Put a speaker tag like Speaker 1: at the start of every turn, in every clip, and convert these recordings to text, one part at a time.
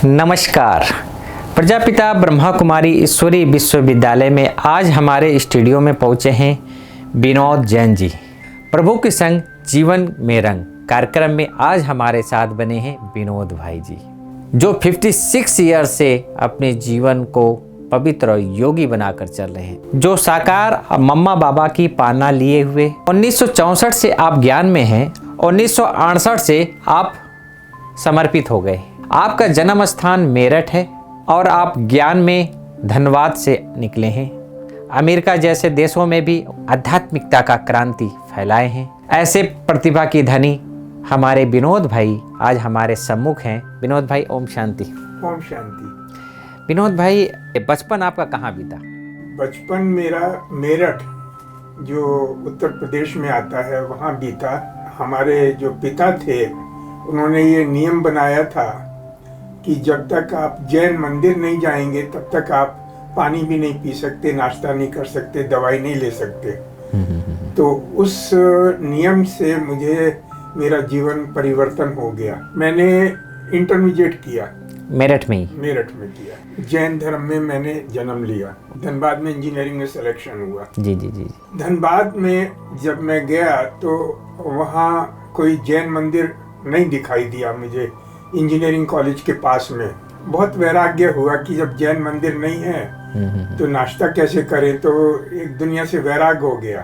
Speaker 1: नमस्कार। प्रजापिता ब्रह्मा कुमारी ईश्वरी विश्वविद्यालय में आज हमारे स्टूडियो में पहुंचे हैं विनोद जैन जी। प्रभु के संग जीवन में रंग कार्यक्रम में आज हमारे साथ बने हैं विनोद भाई जी, जो 56 ईयर से अपने जीवन को पवित्र और योगी बनाकर चल रहे हैं, जो साकार मम्मा बाबा की पालना लिए हुए 1964 से आप ज्ञान में हैं, 1968 से आप समर्पित हो गए। आपका जन्म स्थान मेरठ है और आप ज्ञान में धनबाद से निकले हैं। अमेरिका जैसे देशों में भी आध्यात्मिकता का क्रांति फैलाए हैं। ऐसे प्रतिभा की धनी हमारे विनोद भाई आज हमारे सम्मुख हैं। विनोद भाई, ओम शांति।
Speaker 2: ओम शांति।
Speaker 1: विनोद भाई, बचपन आपका कहाँ बीता?
Speaker 2: बचपन मेरा मेरठ जो उत्तर प्रदेश में आता है वहाँ बीता। हमारे जो पिता थे उन्होंने ये नियम बनाया था कि जब तक आप जैन मंदिर नहीं जाएंगे तब तक आप पानी भी नहीं पी सकते, नाश्ता नहीं कर सकते, दवाई नहीं ले सकते। तो उस नियम से मुझे मेरा जीवन परिवर्तन हो गया। मैंने इंटरमीडिएट किया
Speaker 1: मेरठ में ही?
Speaker 2: मेरठ में किया। जैन धर्म में मैंने जन्म लिया। धनबाद में इंजीनियरिंग में सिलेक्शन हुआ।
Speaker 1: जी जी जी।
Speaker 2: धनबाद में जब मैं गया तो वहाँ कोई जैन मंदिर नहीं दिखाई दिया मुझे। इंजीनियरिंग कॉलेज के पास में बहुत वैराग्य हुआ कि जब जैन मंदिर नहीं है तो नाश्ता कैसे करें, तो एक दुनिया से वैराग हो गया।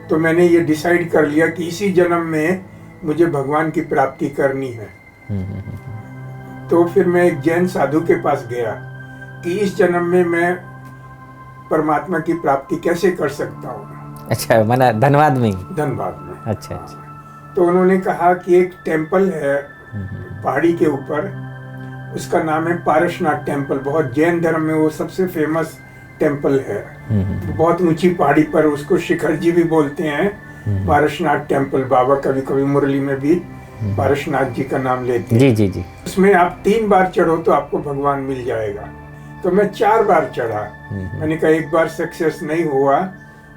Speaker 2: तो मैंने ये डिसाइड कर लिया कि इसी जन्म में मुझे भगवान की प्राप्ति करनी है। तो फिर मैं एक जैन साधु के पास गया कि इस जन्म में मैं परमात्मा की प्राप्ति कैसे कर सकता हूँ।
Speaker 1: अच्छा, मैंने धनबाद में ही?
Speaker 2: धनबाद में।
Speaker 1: अच्छा अच्छा।
Speaker 2: तो उन्होंने कहा कि एक टेम्पल है पहाड़ी के ऊपर, उसका नाम है पारसनाथ टेम्पल। बहुत जैन धर्म में वो सबसे फेमस टेम्पल है। बहुत ऊंची पहाड़ी पर, उसको शिखर जी भी बोलते हैं। पारसनाथ टेम्पल, बाबा कभी कभी मुरली में भी पारसनाथ जी का नाम लेते हैं।
Speaker 1: जी जी जी।
Speaker 2: उसमें आप 3 बार चढ़ो तो आपको भगवान मिल जाएगा। तो मैं 4 बार चढ़ा। मैंने कहा एक बार सक्सेस नहीं हुआ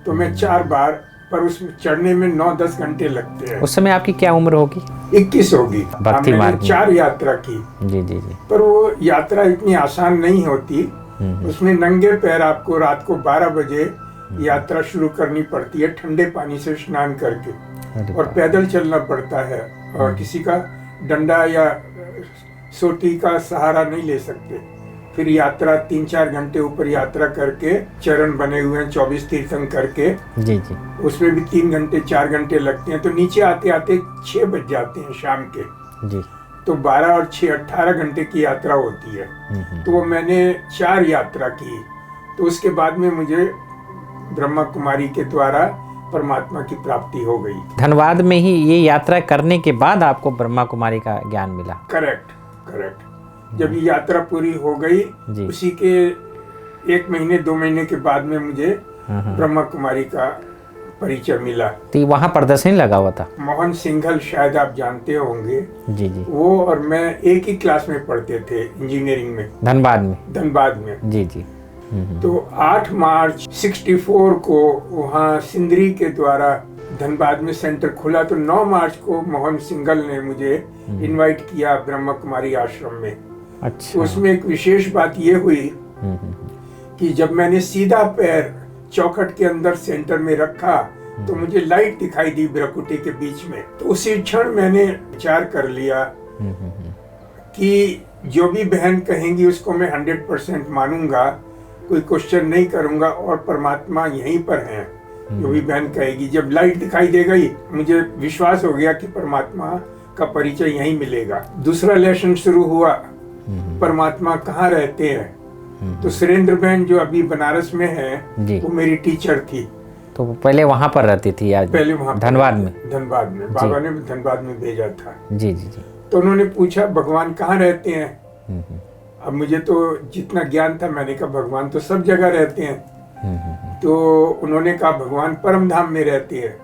Speaker 2: तो मैं 4 बार, पर उसमें चढ़ने में 9-10 घंटे लगते हैं।
Speaker 1: उस समय आपकी क्या उम्र होगी?
Speaker 2: 21 होगी।
Speaker 1: भक्ति मार्ग में
Speaker 2: 4 यात्रा की।
Speaker 1: जी जी जी।
Speaker 2: पर वो यात्रा इतनी आसान नहीं होती। उसमें नंगे पैर आपको रात को 12 बजे यात्रा शुरू करनी पड़ती है, ठंडे पानी से स्नान करके, और पैदल चलना पड़ता है, और किसी का डंडा या सोटी का सहारा नहीं ले सकते। फिर यात्रा 3-4 घंटे ऊपर यात्रा करके, चरण बने हुए हैं 24 तीर्थंकर के।
Speaker 1: जी जी। उसमें
Speaker 2: भी 3-4 घंटे लगते हैं। तो नीचे आते आते 6 बज जाते हैं शाम के।
Speaker 1: जी।
Speaker 2: तो 12 और 6 18 घंटे की यात्रा होती है। तो वो मैंने 4 यात्रा की। तो उसके बाद में मुझे ब्रह्मा कुमारी के द्वारा परमात्मा की प्राप्ति हो गई।
Speaker 1: धनबाद में ही ये यात्रा करने के बाद आपको ब्रह्मा कुमारी का ज्ञान मिला?
Speaker 2: Correct correct. जब ये यात्रा पूरी हो गई, उसी के 1 महीने 2 महीने के बाद में मुझे ब्रह्मा कुमारी का परिचय मिला।
Speaker 1: तो वहाँ प्रदर्शनी लगा हुआ था? मोहन
Speaker 2: सिंघल, शायद आप जानते होंगे।
Speaker 1: जी जी।
Speaker 2: वो और मैं एक ही क्लास में पढ़ते थे इंजीनियरिंग में। धनबाद में।
Speaker 1: जी जी।
Speaker 2: तो 8 मार्च 64 को वहाँ सिंदरी के द्वारा धनबाद में सेंटर खुला। तो 9 मार्च को मोहन सिंघल ने मुझे इनवाइट किया ब्रह्मा कुमारी आश्रम में।
Speaker 1: अच्छा।
Speaker 2: तो उसमें एक विशेष बात ये हुई कि जब मैंने सीधा पैर चौखट के अंदर सेंटर में रखा तो मुझे लाइट दिखाई दी ब्रकुटी के बीच में। तो उसी क्षण मैंने विचार कर लिया कि जो भी बहन कहेंगी उसको मैं 100% मानूंगा, कोई क्वेश्चन नहीं करूंगा, और परमात्मा यहीं पर है। जो भी बहन कहेगी, जब लाइट दिखाई दे गई मुझे विश्वास हो गया कि परमात्मा का परिचय यहीं मिलेगा। दूसरा लेसन शुरू हुआ, परमात्मा कहाँ रहते हैं। तो सुरेंद्र बहन जो अभी बनारस में है, वो मेरी टीचर थी।
Speaker 1: तो पहले वहाँ पर रहती थी? आज
Speaker 2: पहले वहाँ
Speaker 1: धनबाद में?
Speaker 2: धनबाद में। बाबा ने धनबाद में भेजा था।
Speaker 1: जी जी जी।
Speaker 2: तो उन्होंने पूछा भगवान कहाँ रहते हैं। अब मुझे तो जितना ज्ञान था, मैंने कहा भगवान तो सब जगह रहते हैं। तो उन्होंने कहा भगवान परम धाम में रहते हैं।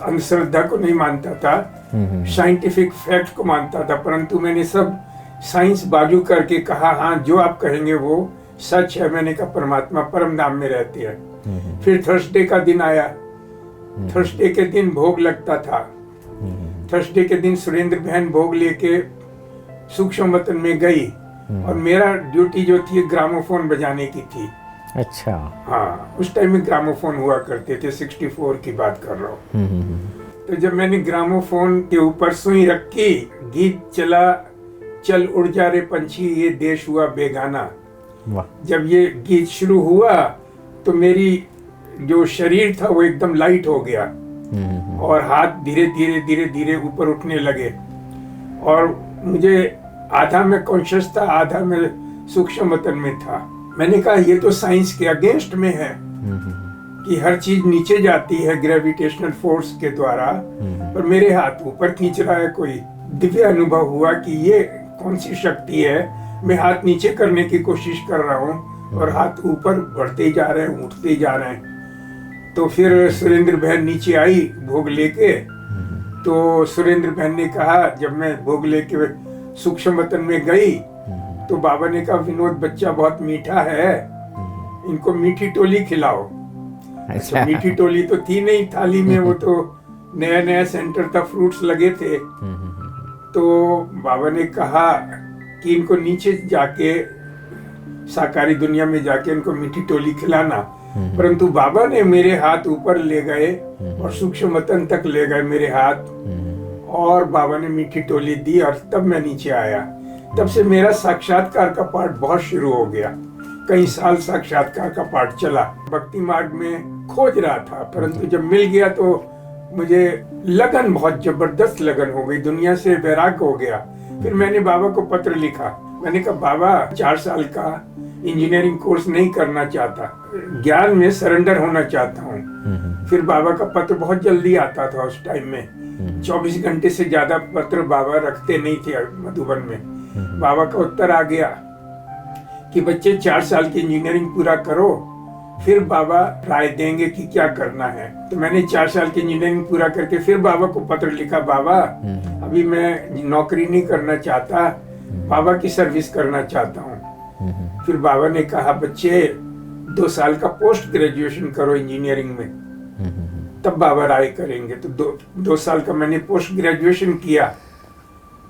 Speaker 2: अंधश्रद्धा को नहीं मानता था, साइंटिफिक फैक्ट को मानता था, परंतु मैंने सब साइंस बाजू करके कहा हाँ जो आप कहेंगे वो सच है। मैंने कहा परमात्मा परम धाम में रहते हैं। फिर थर्सडे का दिन आया। थर्सडे के दिन भोग लगता था। थर्सडे के दिन सुरेंद्र बहन भोग लेके सूक्ष्म वतन में गई और मेरा ड्यूटी जो थी ग्रामोफोन बजाने की थी।
Speaker 1: अच्छा।
Speaker 2: हाँ, उस टाइम में ग्रामोफोन हुआ करते थे, 64 की बात कर रहा हूँ। तो जब मैंने ग्रामोफोन के ऊपर सुई रखी, गीत चला, चल उड़ जा रे पंछी ये देश हुआ बेगाना।
Speaker 1: वाह।
Speaker 2: जब ये गीत शुरू हुआ तो मेरी जो शरीर था वो एकदम लाइट हो गया और हाथ धीरे धीरे धीरे धीरे ऊपर उठने लगे और मुझे आधा में कॉन्शियस था, आधा में सूक्ष्म वतन में था। मैंने कहा ये तो साइंस के अगेंस्ट में है कि हर चीज नीचे जाती है ग्रेविटेशनल फोर्स के द्वारा, पर मेरे हाथ ऊपर खींच रहा है कोई। दिव्य अनुभव हुआ कि ये कौन सी शक्ति है। मैं हाथ नीचे करने की कोशिश कर रहा हूँ और हाथ ऊपर बढ़ते जा रहे हैं, उठते जा रहे हैं। तो फिर सुरेंद्र बहन नीचे आई भोग लेके। तो सुरेंद्र बहन ने कहा, जब मैं भोग लेके सूक्ष्म वतन में गई तो बाबा ने कहा, विनोद बच्चा बहुत मीठा है, इनको मीठी टोली खिलाओ। अच्छा, मीठी टोली तो थी नहीं थाली में, वो तो नया नया सेंटर था, फ्रूट्स लगे थे। तो बाबा ने कहा कि इनको नीचे जाके साकारी दुनिया में जाके इनको मीठी टोली खिलाना। परंतु बाबा ने मेरे हाथ ऊपर ले गए और सूक्ष्म वतन तक ले गए मेरे हाथ, और बाबा ने मीठी टोली दी और तब मैं नीचे आया। तब से मेरा साक्षात्कार का पाठ बहुत शुरू हो गया। कई साल साक्षात्कार का पाठ चला। भक्ति मार्ग में खोज रहा था, परंतु जब मिल गया तो मुझे लगन, बहुत जबरदस्त लगन हो गई, दुनिया से वैराग हो गया। फिर मैंने बाबा को पत्र लिखा। मैंने कहा, बाबा 4 साल का इंजीनियरिंग कोर्स नहीं करना चाहता, ज्ञान में सरेंडर होना चाहता हूँ। फिर बाबा का पत्र बहुत जल्दी आता था उस टाइम में, 24 घंटे से ज्यादा पत्र बाबा रखते नहीं थे मधुबन में। बाबा का उत्तर आ गया कि बच्चे 4 साल की इंजीनियरिंग पूरा करो, फिर बाबा राय देंगे कि क्या करना है। तो मैंने 4 साल की इंजीनियरिंग पूरा करके फिर बाबा को पत्र लिखा, बाबा अभी मैं नौकरी नहीं करना चाहता, बाबा की सर्विस करना चाहता हूँ। फिर बाबा ने कहा, बच्चे 2 साल का पोस्ट ग्रेजुएशन करो इंजीनियरिंग में, तब बाबा राय करेंगे। तो 2 साल का मैंने पोस्ट ग्रेजुएशन किया।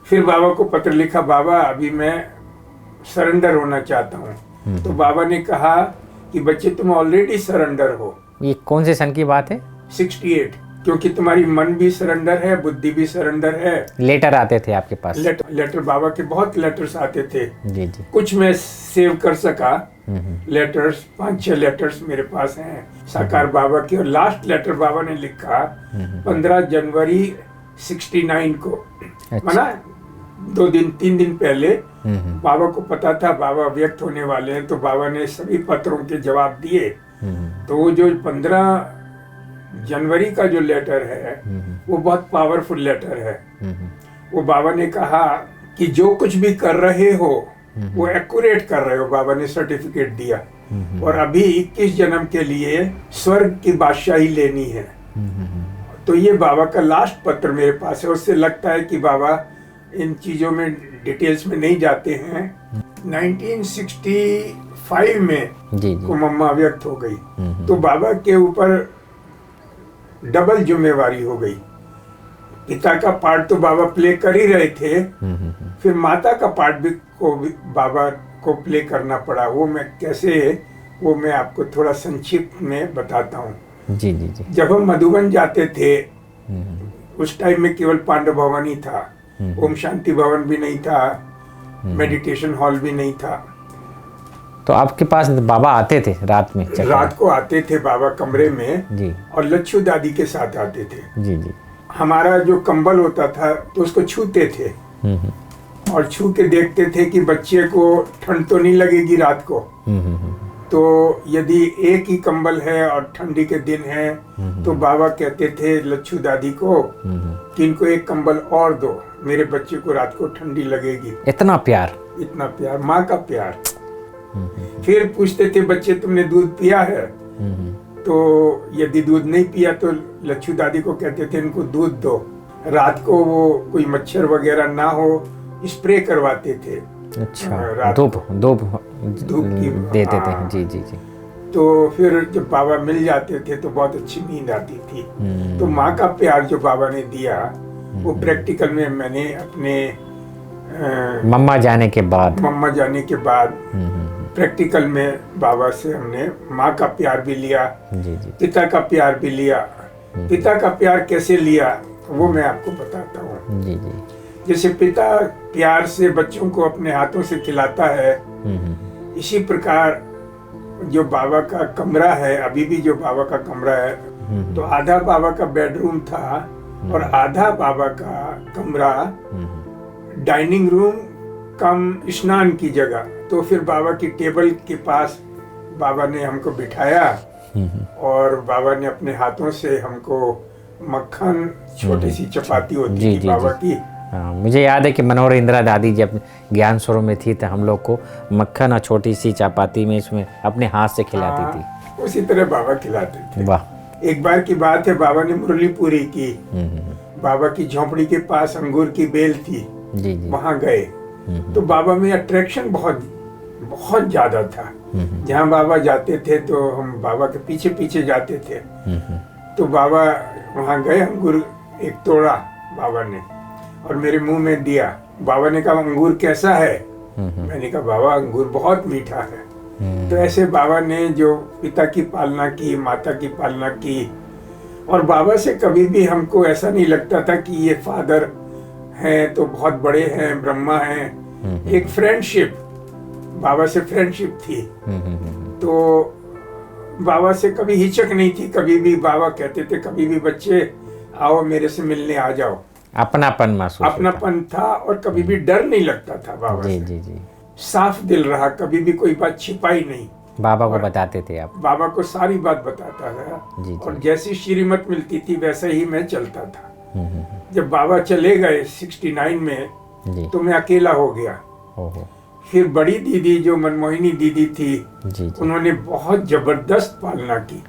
Speaker 2: फिर बाबा को पत्र लिखा, बाबा अभी मैं सरेंडर होना चाहता हूँ। तो बाबा ने कहा कि बच्चे तुम ऑलरेडी सरेंडर हो।
Speaker 1: ये कौन से सन की बात है?
Speaker 2: 68, क्योंकि तुम्हारी मन भी सरेंडर है, बुद्धि भी सरेंडर है।
Speaker 1: लेटर आते थे आपके पास?
Speaker 2: लेटर बाबा के बहुत लेटर्स आते थे।
Speaker 1: जी जी।
Speaker 2: कुछ मैं सेव कर सका लेटर्स, 5-6 लेटर्स मेरे पास हैं साकार बाबा की। और लास्ट लेटर बाबा ने लिखा 15 जनवरी 69 को।
Speaker 1: अच्छा।
Speaker 2: माना 3 दिन पहले बाबा को पता था बाबा व्यक्त होने वाले हैं, तो बाबा ने सभी पत्रों के जवाब दिए। तो वो जो 15 जनवरी का जो लेटर है वो बहुत पावरफुल लेटर है। वो बाबा ने कहा कि जो कुछ भी कर रहे हो वो एक्यूरेट कर रहे हो, बाबा ने सर्टिफिकेट दिया। और अभी 21 जन्म के लिए स्वर्ग की बादशाही लेनी है। तो ये बाबा का लास्ट पत्र मेरे पास है। उससे लगता है कि बाबा इन चीजों में डिटेल्स में नहीं जाते हैं। 1965 में
Speaker 1: जी।
Speaker 2: को मम्मा व्यक्त हो गई, तो बाबा के ऊपर डबल जिम्मेवारी हो गई। पिता का पार्ट तो बाबा प्ले कर ही रहे थे, फिर माता का पार्ट भी बाबा को प्ले करना पड़ा। वो मैं कैसे, वो मैं आपको थोड़ा संक्षिप्त में बताता हूँ।
Speaker 1: जी जी जी।
Speaker 2: जब हम मधुबन जाते थे उस टाइम में केवल पांडव भवन ही था, ओम शांति भवन भी नहीं था, मेडिटेशन हॉल भी नहीं था।
Speaker 1: तो आपके पास बाबा आते थे रात में?
Speaker 2: रात को आते थे बाबा कमरे में
Speaker 1: जी।
Speaker 2: और लच्छू दादी के साथ आते थे।
Speaker 1: जी जी।
Speaker 2: हमारा जो कंबल होता था तो उसको छूते थे और छू के देखते थे कि बच्चे को ठंड तो नहीं लगेगी रात को। तो यदि एक ही कंबल है और ठंडी के दिन है तो बाबा कहते थे लच्छू दादी को कि इनको एक कंबल और दो, मेरे बच्चे को रात को ठंडी लगेगी।
Speaker 1: इतना प्यार,
Speaker 2: इतना प्यार, माँ का प्यार। फिर पूछते थे बच्चे तुमने दूध पिया है? तो यदि दूध नहीं पिया तो लच्छू दादी को कहते थे इनको दूध दो। रात को वो कोई मच्छर वगैरह ना हो स्प्रे करवाते थे।
Speaker 1: अच्छा, धूप की देते थे। जी जी जी।
Speaker 2: तो फिर जब बाबा मिल जाते थे तो बहुत अच्छी नींद आती थी। तो माँ का प्यार जो बाबा ने दिया वो प्रैक्टिकल में मैंने अपने
Speaker 1: मम्मा जाने के बाद
Speaker 2: प्रैक्टिकल में बाबा से हमने माँ का प्यार भी लिया,
Speaker 1: जी जी
Speaker 2: पिता का प्यार भी लिया। पिता का प्यार कैसे लिया वो मैं आपको बताता हूँ।
Speaker 1: जी जी
Speaker 2: जैसे पिता प्यार से बच्चों को अपने हाथों से खिलाता है, इसी प्रकार जो बाबा का कमरा है, अभी भी जो बाबा का कमरा है, तो आधा बाबा का बेडरूम था और आधा बाबा का कमरा डाइनिंग रूम कम स्नान की जगह। तो फिर बाबा की टेबल के पास बाबा ने हमको बिठाया और बाबा ने अपने हाथों से हमको मक्खन, छोटी सी चपाती होती थी बाबा की।
Speaker 1: हाँ, मुझे याद है कि मनोहर इंदिरा दादी जब ज्ञान स्वरूप में थी तो हम लोग को मक्खन और छोटी सी चपाती में इसमें अपने हाथ से खिलाती थी।
Speaker 2: उसी तरह बाबा खिलाते थे।
Speaker 1: वाह।
Speaker 2: एक बार की बात है, बाबा ने मुरली पूरी की। बाबा की झोपड़ी के पास अंगूर की बेल थी,
Speaker 1: जी जी
Speaker 2: वहां गए तो बाबा में अट्रैक्शन बहुत बहुत ज्यादा था। जहाँ बाबा जाते थे तो हम बाबा के पीछे पीछे जाते थे। तो बाबा वहां गए, अंगूर एक तोड़ा बाबा ने और मेरे मुंह में दिया। बाबा ने कहा अंगूर कैसा है? मैंने कहा बाबा अंगूर बहुत मीठा है। तो ऐसे बाबा ने जो पिता की पालना की, माता की पालना की, और बाबा से कभी भी हमको ऐसा नहीं लगता था कि ये फादर हैं तो बहुत बड़े हैं, ब्रह्मा हैं। एक फ्रेंडशिप, बाबा से फ्रेंडशिप थी। तो बाबा से कभी हिचक नहीं थी। कभी भी बाबा कहते थे कभी भी बच्चे आओ मेरे से मिलने आ जाओ।
Speaker 1: अपनापन महसूस,
Speaker 2: अपनापन था और कभी भी डर नहीं लगता था बाबा
Speaker 1: जी
Speaker 2: से।
Speaker 1: जी जी
Speaker 2: साफ दिल रहा, कभी भी कोई बात छिपाई नहीं।
Speaker 1: बाबा को बताते थे आप?
Speaker 2: बाबा को सारी बात बताता था
Speaker 1: जी,
Speaker 2: और जैसी श्रीमत मिलती थी वैसा ही मैं चलता था। जब बाबा चले गए 69 में
Speaker 1: जी
Speaker 2: तो मैं अकेला हो गया।
Speaker 1: ओहो।
Speaker 2: फिर बड़ी दीदी जो मनमोहिनी दीदी थी,
Speaker 1: जी जी
Speaker 2: उन्होंने बहुत जबरदस्त पालना की।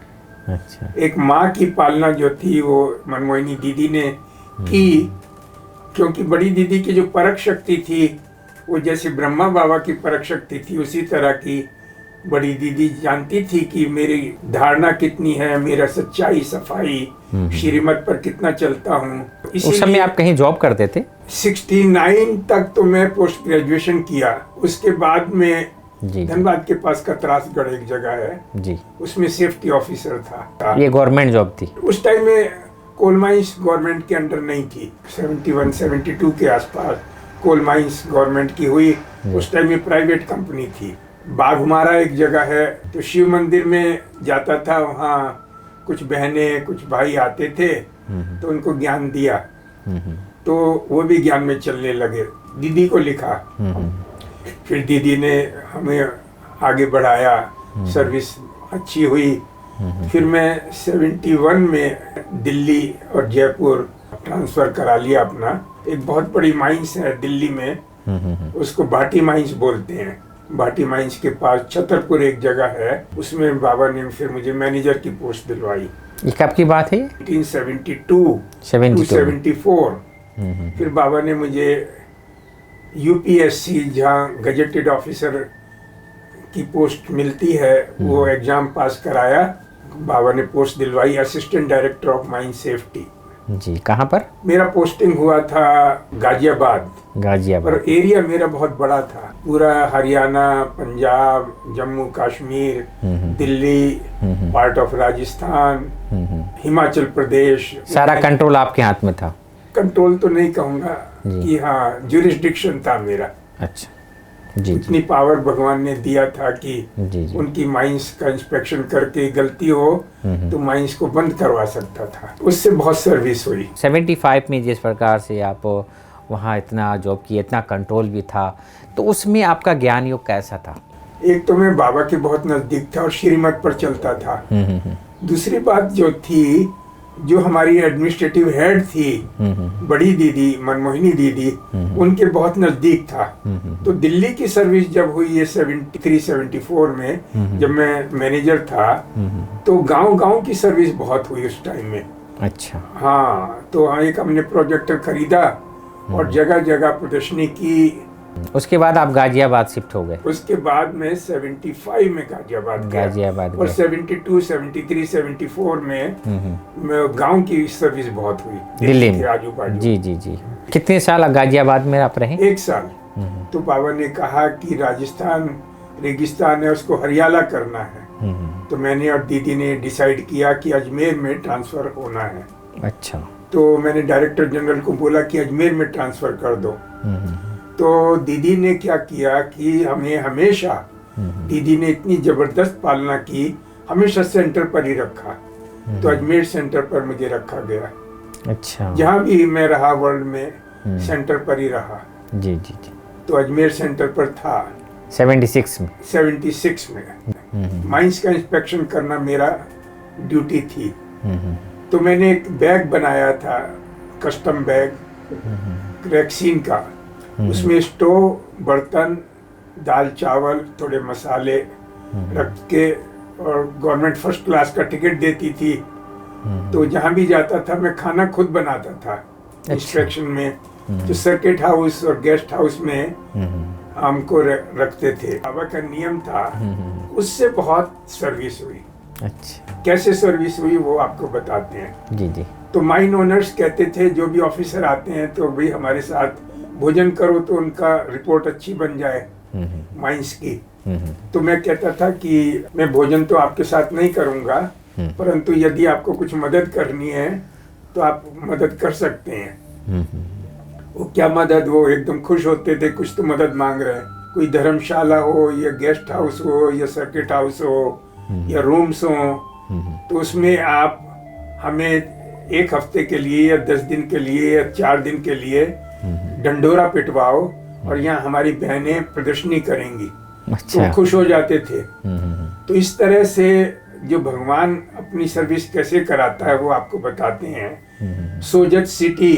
Speaker 1: अच्छा।
Speaker 2: एक माँ की पालना जो थी वो मनमोहिनी दीदी ने की, क्योंकि बड़ी दीदी की जो परख शक्ति थी वो जैसे ब्रह्मा बाबा की परख शक्ति थी उसी तरह की बड़ी दीदी जानती थी कि मेरी धारणा कितनी है, मेरा सच्चाई, सफाई, श्रीमत पर कितना चलता हूँ।
Speaker 1: उस समय आप कहीं जॉब करते थे?
Speaker 2: 69 तक तो मैं पोस्ट ग्रेजुएशन किया। उसके बाद में
Speaker 1: जी
Speaker 2: धनबाद के पास कतरासगढ़ एक जगह है,
Speaker 1: जी,
Speaker 2: उसमें सेफ्टी ऑफिसर था।
Speaker 1: ये गवर्नमेंट जॉब थी?
Speaker 2: उस टाइम में कोल माइंस गवर्नमेंट के अंडर नहीं थी। 71-72 के आसपास कोल माइंस गवर्नमेंट की हुई। उस टाइम में प्राइवेट कंपनी थी। बाघमारा एक जगह है, तो शिव मंदिर में जाता था। वहाँ कुछ बहनें कुछ भाई आते थे तो उनको ज्ञान दिया, तो वो भी ज्ञान में चलने लगे। दीदी को लिखा, फिर दीदी ने हमें आगे बढ़ाया, सर्विस अच्छी हुई। फिर मैं 71 में दिल्ली और जयपुर ट्रांसफर करा लिया अपना। एक बहुत बड़ी माइंस है दिल्ली में, उसको भाटी माइंस बोलते हैं। भाटी माइंस के पास छतरपुर एक जगह है, उसमें बाबा ने फिर मुझे मैनेजर की पोस्ट दिलवाई।
Speaker 1: ये कब की बात है?
Speaker 2: 1972
Speaker 1: 72
Speaker 2: 74। फिर बाबा ने मुझे यूपीएससी, जहाँ गजेटेड ऑफिसर की पोस्ट मिलती है, वो एग्जाम पास कराया। बाबा ने पोस्ट दिलवाई, assistant director of mine safety.
Speaker 1: जी, कहाँ पर?
Speaker 2: मेरा पोस्टिंग हुआ था गाजियाबाद।
Speaker 1: गाजियाबाद।
Speaker 2: और एरिया मेरा बहुत बड़ा था, पूरा हरियाणा, पंजाब, जम्मू कश्मीर, दिल्ली, पार्ट ऑफ राजस्थान, हिमाचल प्रदेश।
Speaker 1: सारा कंट्रोल आपके हाथ में था?
Speaker 2: कंट्रोल तो नहीं कहूँगा कि हाँ, ज्यूरिसडिक्शन था मेरा।
Speaker 1: अच्छा जी,
Speaker 2: इतनी पावर भगवान ने दिया था कि
Speaker 1: जी जी
Speaker 2: उनकी माइंस का इंस्पेक्शन करके गलती हो तो माइंस को बंद करवा सकता था। उससे बहुत सर्विस हुई।
Speaker 1: 75 में जिस प्रकार से आप वहाँ इतना जॉब किए, इतना कंट्रोल भी था, तो उसमें आपका ज्ञान योग कैसा था?
Speaker 2: एक तो मैं बाबा के बहुत नजदीक था और श्रीमत पर चलता था। दूसरी बात जो थी, जो हमारी एडमिनिस्ट्रेटिव हेड थी बड़ी दीदी मनमोहिनी दीदी, उनके बहुत नजदीक था। तो दिल्ली की सर्विस जब हुई है 73-74 में, जब मैं मैनेजर था, तो गांव-गांव की सर्विस बहुत हुई उस टाइम में।
Speaker 1: अच्छा।
Speaker 2: हाँ, तो एक हमने प्रोजेक्टर खरीदा और जगह जगह प्रदर्शनी की
Speaker 1: उसके बाद आप गाजियाबाद शिफ्ट हो गए?
Speaker 2: उसके बाद मैं 75 में गाजियाबाद गया और 72, 73, 74 में मैं गांव की सर्विस बहुत हुई
Speaker 1: दिल्ली में,
Speaker 2: आजू बाजू।
Speaker 1: जी जी जी। कितने साल गाजियाबाद में आप रहे?
Speaker 2: 1 साल। तो बाबा ने कहा कि राजस्थान रेगिस्तान है, उसको हरियाला करना है। तो मैंने और दीदी ने डिसाइड किया कि अजमेर में ट्रांसफर होना है।
Speaker 1: अच्छा।
Speaker 2: तो मैंने डायरेक्टर जनरल को बोला कि अजमेर में ट्रांसफर कर दो। तो दीदी ने क्या किया कि हमें हमेशा, दीदी ने इतनी जबरदस्त पालना की, हमेशा सेंटर पर ही रखा। तो अजमेर सेंटर पर मुझे रखा गया।
Speaker 1: अच्छा।
Speaker 2: जहाँ भी मैं रहा वर्ल्ड में सेंटर पर ही रहा।
Speaker 1: जी जी जी।
Speaker 2: तो अजमेर सेंटर पर था
Speaker 1: 76 में।
Speaker 2: 76 में माइंस का इंस्पेक्शन करना मेरा ड्यूटी थी। तो मैंने एक बैग बनाया था, कस्टम बैग वैक्सीन का। उसमें स्टोव, बर्तन, दाल चावल, थोड़े मसाले रख के, और गवर्नमेंट फर्स्ट क्लास का टिकट देती थी। तो जहाँ भी जाता था मैं खाना खुद बनाता था। इंस्पेक्शन में जो सर्किट हाउस और गेस्ट हाउस में हमको रखते थे। बाबा का नियम था, उससे बहुत सर्विस हुई।
Speaker 1: अच्छा।
Speaker 2: कैसे सर्विस हुई वो आपको बताते हैं।
Speaker 1: जी जी।
Speaker 2: तो माइन ओनर्स कहते थे, जो भी ऑफिसर आते हैं तो भाई हमारे साथ भोजन करो तो उनका रिपोर्ट अच्छी बन जाए माइंस की। तो मैं कहता था कि मैं भोजन तो आपके साथ नहीं करूंगा, परंतु यदि आपको कुछ मदद करनी है तो आप मदद कर सकते हैं। वो क्या मदद, वो एकदम खुश होते थे, कुछ तो मदद मांग रहे हैं। कोई धर्मशाला हो या गेस्ट हाउस हो या सर्किट हाउस हो या रूम्स हो, तो उसमें आप हमें 1 हफ्ते के लिए या 10 दिन के लिए या 4 दिन के लिए डंडोरा पिटवाओ और यहाँ हमारी बहनें प्रदर्शनी करेंगी। अच्छा। तो खुश हो जाते थे। तो इस तरह से जो भगवान अपनी सर्विस कैसे कराता है वो आपको बताते हैं। सोजत सिटी,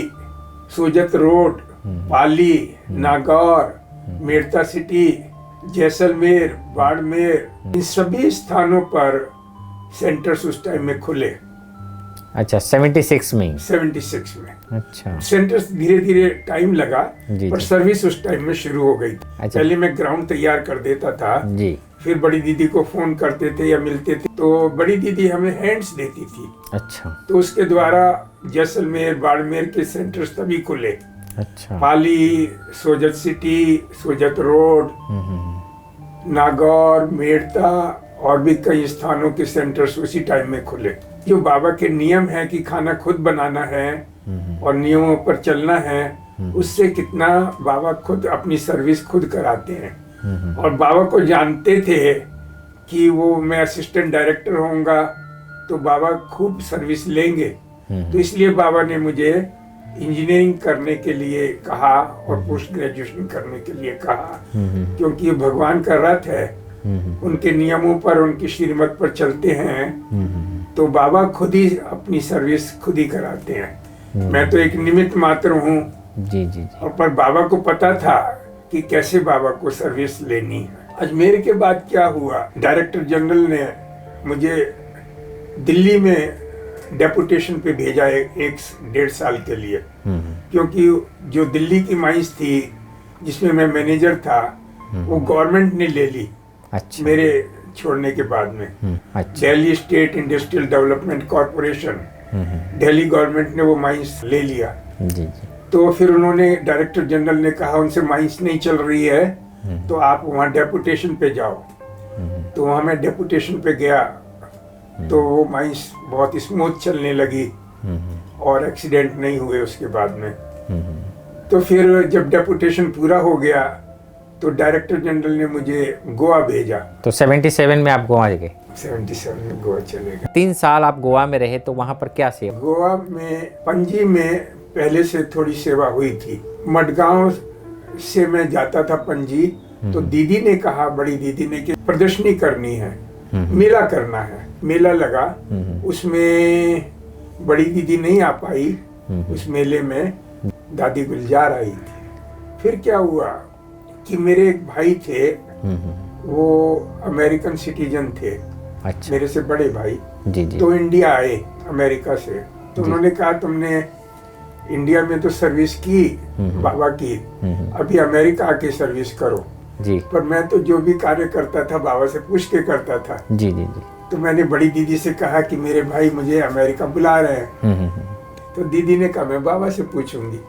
Speaker 2: सोजत रोड, पाली, नागौर, मेड़ता सिटी, जैसलमेर, बाड़मेर, इन सभी स्थानों पर सेंटर्स उस टाइम में खुले।
Speaker 1: अच्छा, 76 में?
Speaker 2: 76 में।
Speaker 1: अच्छा।
Speaker 2: सेंटर्स धीरे धीरे टाइम लगा, पर सर्विस उस टाइम में शुरू हो गई।
Speaker 1: अच्छा।
Speaker 2: पहले मैं ग्राउंड तैयार कर देता था जी। फिर बड़ी दीदी को फोन करते थे या मिलते थे, तो बड़ी दीदी हमें हैंड्स देती थी। अच्छा। तो उसके द्वारा जैसलमेर, बाड़मेर के सेंटर्स तभी खुले। अच्छा। पाली, सोजत सिटी, सोजत रोड, नागौर, मेड़ता और भी कई स्थानों के सेंटर्स उसी टाइम में खुले। जो बाबा के नियम है कि खाना खुद बनाना है और नियमों पर चलना है, उससे कितना बाबा खुद अपनी सर्विस खुद कराते हैं। और बाबा को जानते थे कि वो मैं असिस्टेंट डायरेक्टर होऊंगा तो बाबा खूब सर्विस लेंगे। तो इसलिए बाबा ने मुझे इंजीनियरिंग करने के लिए कहा और पोस्ट ग्रेजुएशन करने के लिए कहा, क्योंकि भगवान का रथ है, उनके नियमों पर, उनकी श्रीमत पर चलते हैं। तो बाबा खुद ही अपनी सर्विस खुद ही कराते हैं। मैं तो एक निमित्त मात्र हूँ। जी जी। और पर बाबा को पता था कि कैसे बाबा को सर्विस लेनी है। अजमेर के बाद क्या हुआ, डायरेक्टर जनरल ने मुझे दिल्ली में डेपुटेशन पे भेजा 1-1.5 साल के लिए, क्योंकि जो दिल्ली की माइंस थी जिसमें मैं मैनेजर था, वो गवर्नमेंट ने ले ली। अच्छा। मेरे छोड़ने के बाद में। अच्छा। Delhi state industrial development corporation, Delhi government ने वो माइंस ले लिया। जी जी। तो फिर उन्होंने, डायरेक्टर जनरल ने कहा उनसे माइंस नहीं चल रही है तो आप वहाँ डेपुटेशन पे जाओ। तो वहाँ मैं डेपुटेशन पे गया तो वो माइंस बहुत स्मूथ चलने लगी और एक्सीडेंट नहीं हुए उसके बाद में। तो फिर जब डेपुटेशन पूरा हो गया तो डायरेक्टर जनरल ने मुझे गोवा भेजा। तो
Speaker 1: 77 में आप गोवा गए?
Speaker 2: 77 में गोवा चले गए।
Speaker 1: 3 साल आप गोवा में रहे, तो वहाँ पर क्या सेवा?
Speaker 2: गोवा में पणजी में पहले से थोड़ी सेवा हुई थी। मडगांव से मैं जाता था पणजी, तो दीदी ने कहा, बड़ी दीदी ने, कि प्रदर्शनी करनी है, मेला करना है। मेला लगा, उसमें बड़ी दीदी नहीं आ पाई, उस मेले में दादी गुलजार आई थी। फिर क्या हुआ कि मेरे एक भाई थे, वो अमेरिकन सिटीजन थे। अच्छा। मेरे से बड़े भाई। जी जी। तो इंडिया आए अमेरिका से, तो उन्होंने कहा तुमने इंडिया में तो सर्विस की बाबा की, अभी अमेरिका आके सर्विस करो
Speaker 1: जी
Speaker 2: पर मैं तो जो भी कार्य करता था बाबा से पूछ के करता था।
Speaker 1: जी जी जी
Speaker 2: तो मैंने बड़ी दीदी से कहा कि मेरे भाई मुझे अमेरिका बुला रहे हैं। तो दीदी ने कहा मैं बाबा से पूछूंगी।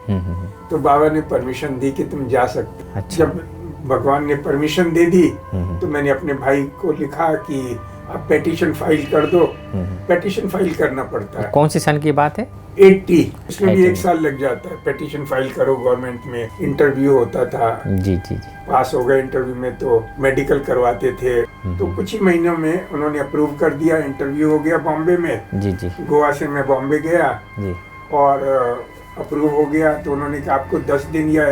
Speaker 2: तो बाबा ने परमिशन दी कि तुम जा सकते।
Speaker 1: अच्छा।
Speaker 2: जब भगवान ने परमिशन दे दी तो मैंने अपने भाई को लिखा कि आप पेटिशन फाइल कर दो। पेटिशन फाइल करना पड़ता है।
Speaker 1: कौन सी सन की बात है?
Speaker 2: 80, इसमें भी
Speaker 1: 80
Speaker 2: 1 साल लग जाता है। पेटिशन फाइल करो गवर्नमेंट में, इंटरव्यू होता था,
Speaker 1: जी जी जी
Speaker 2: पास हो गए इंटरव्यू में तो मेडिकल करवाते थे। तो कुछ ही महीनों में उन्होंने अप्रूव कर दिया। इंटरव्यू हो गया बॉम्बे में।
Speaker 1: जी जी
Speaker 2: गोवा से मैं बॉम्बे गया
Speaker 1: जी
Speaker 2: और अप्रूव हो गया। तो उन्होंने कहा आपको 10 दिन या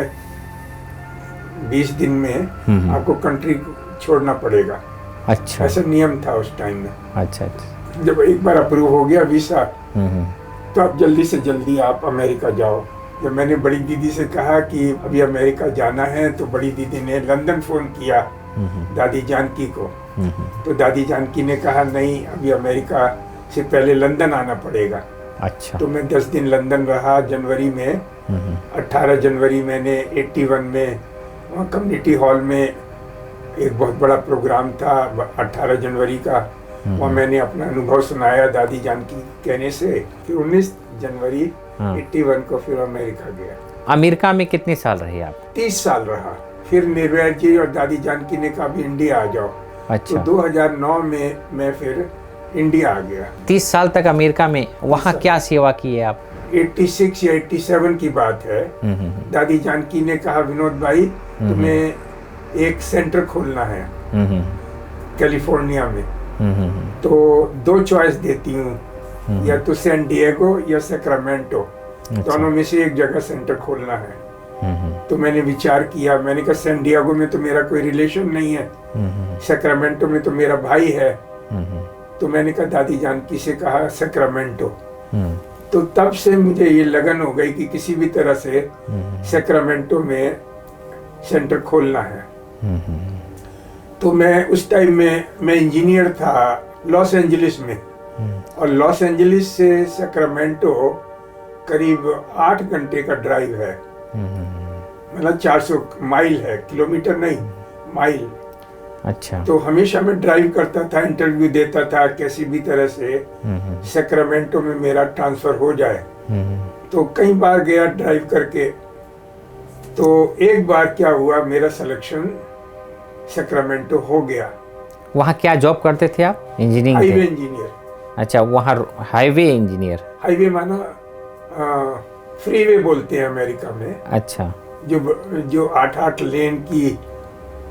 Speaker 2: 20 दिन में आपको कंट्री छोड़ना पड़ेगा।
Speaker 1: अच्छा
Speaker 2: ऐसा नियम था उस टाइम में।
Speaker 1: अच्छा अच्छा
Speaker 2: जब एक बार अप्रूव हो गया वीसा तो आप जल्दी से जल्दी आप अमेरिका जाओ। जब मैंने बड़ी दीदी से कहा कि अभी अमेरिका जाना है तो बड़ी दीदी ने लंदन फोन किया दादी जानकी को। तो दादी जानकी ने कहा नहीं, अभी अमेरिका से पहले लंदन आना पड़ेगा।
Speaker 1: अच्छा
Speaker 2: तो मैं 10 दिन लंदन रहा। जनवरी में 18 जनवरी मैंने 81 में वहाँ कम्युनिटी हॉल में एक बहुत बड़ा प्रोग्राम था 18 जनवरी का। वहाँ मैंने अपना अनुभव सुनाया दादी जानकी कहने से। फिर 19 जनवरी 81 को फिर अमेरिका गया।
Speaker 1: अमेरिका में कितने साल रहे आप?
Speaker 2: 30 साल रहा। फिर निर्वैर जी और दादी जानकी ने कहा अभी इंडिया आ जाओ।
Speaker 1: अच्छा।
Speaker 2: तो 2009 में मैं फिर इंडिया आ गया।
Speaker 1: 30 साल तक अमेरिका में, वहाँ क्या सेवा की है आप?
Speaker 2: 86 या 87 की बात है। दादी जानकी ने कहा विनोद भाई तुम्हें एक सेंटर खोलना है कैलिफोर्निया में। तो 2 चॉइस देती हूँ, या तो सैन डिएगो या सैक्रामेंटो, दोनों में से एक जगह सेंटर खोलना है। तो मैंने विचार किया। मैंने कहा सैन डिएगो में तो मेरा कोई रिलेशन नहीं है, सैक्रामेंटो में तो मेरा भाई है। तो मैंने कहा दादी जानकी से कहा सैक्रामेंटो। तो तब से मुझे ये लगन हो गई कि किसी भी तरह से सैक्रामेंटो में सेंटर खोलना है। तो मैं उस टाइम में मैं इंजीनियर था लॉस एंजलिस में, और लॉस एंजलिस से सैक्रामेंटो करीब 8 घंटे का ड्राइव है। मतलब 400 माइल है, किलोमीटर नहीं, माइल।
Speaker 1: अच्छा।
Speaker 2: तो हमेशा मैं ड्राइव करता था, इंटरव्यू देता था कैसी भी तरह से सैक्रामेंटो में मेरा ट्रांसफर हो जाए। तो कई बार गया ड्राइव करके। तो एक बार क्या हुआ, मेरा सिलेक्शन सैक्रामेंटो हो गया।
Speaker 1: वहाँ क्या जॉब करते थे आप? इंजीनियरिंग?
Speaker 2: Highway engineer.
Speaker 1: अच्छा, वहाँ हाईवे इंजीनियर।
Speaker 2: हाईवे माना फ्रीवे बोलते हैं अमेरिका में।
Speaker 1: अच्छा।
Speaker 2: जो 8-8 लेन की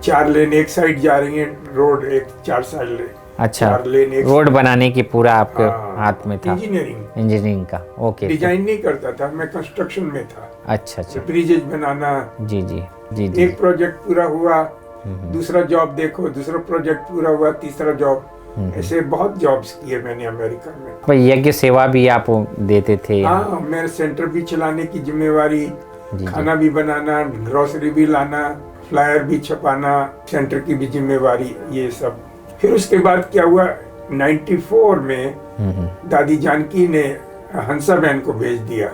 Speaker 2: 4 लेन एक साइड जा रही है रोड, एक 4 साइड।
Speaker 1: अच्छा,
Speaker 2: 4 लेन एक
Speaker 1: रोड बनाने की पूरा आपके हाथ में था?
Speaker 2: इंजीनियरिंग
Speaker 1: का। ओके।
Speaker 2: डिजाइन नहीं करता था मैं, कंस्ट्रक्शन में था।
Speaker 1: अच्छा अच्छा।
Speaker 2: ब्रिजेज बनाना।
Speaker 1: जी जी जी जी।
Speaker 2: एक प्रोजेक्ट पूरा हुआ, दूसरा जॉब देखो, दूसरा प्रोजेक्ट पूरा हुआ, तीसरा जॉब। ऐसे बहुत जॉब्स किए मैंने अमेरिका में।
Speaker 1: पर यज्ञ सेवा भी आप देते थे?
Speaker 2: हाँ, मेरे सेंटर भी चलाने की जिम्मेवारी, खाना भी बनाना, ग्रोसरी भी लाना, फ्लायर भी छपाना, सेंटर की भी जिम्मेवारी, ये सब। फिर उसके बाद क्या हुआ, 94 में दादी जानकी ने हंसा बहन को भेज दिया।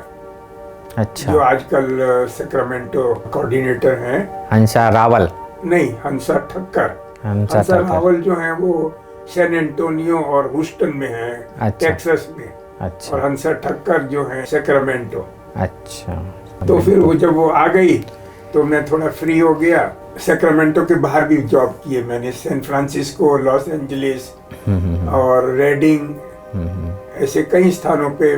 Speaker 1: अच्छा।
Speaker 2: जो आजकल सैक्रामेंटो कोऑर्डिनेटर हैं।
Speaker 1: हंसा रावल?
Speaker 2: नहीं, हंसा ठक्कर। हंसा रावल जो हैं वो सैन एंटोनियो और ह्यूस्टन में हैं।
Speaker 1: अच्छा।
Speaker 2: टेक्सास में।
Speaker 1: अच्छा।
Speaker 2: और हंसा ठक्कर जो हैं सैक्रामेंटो।
Speaker 1: अच्छा।
Speaker 2: तो फिर वो जब वो आ गई तो मैं थोड़ा फ्री हो गया। सैक्रामेंटो के बाहर भी जॉब किए मैंने, सैन फ्रांसिस्को, लॉस एंजलिस और रेडिंग, ऐसे कई स्थानों पे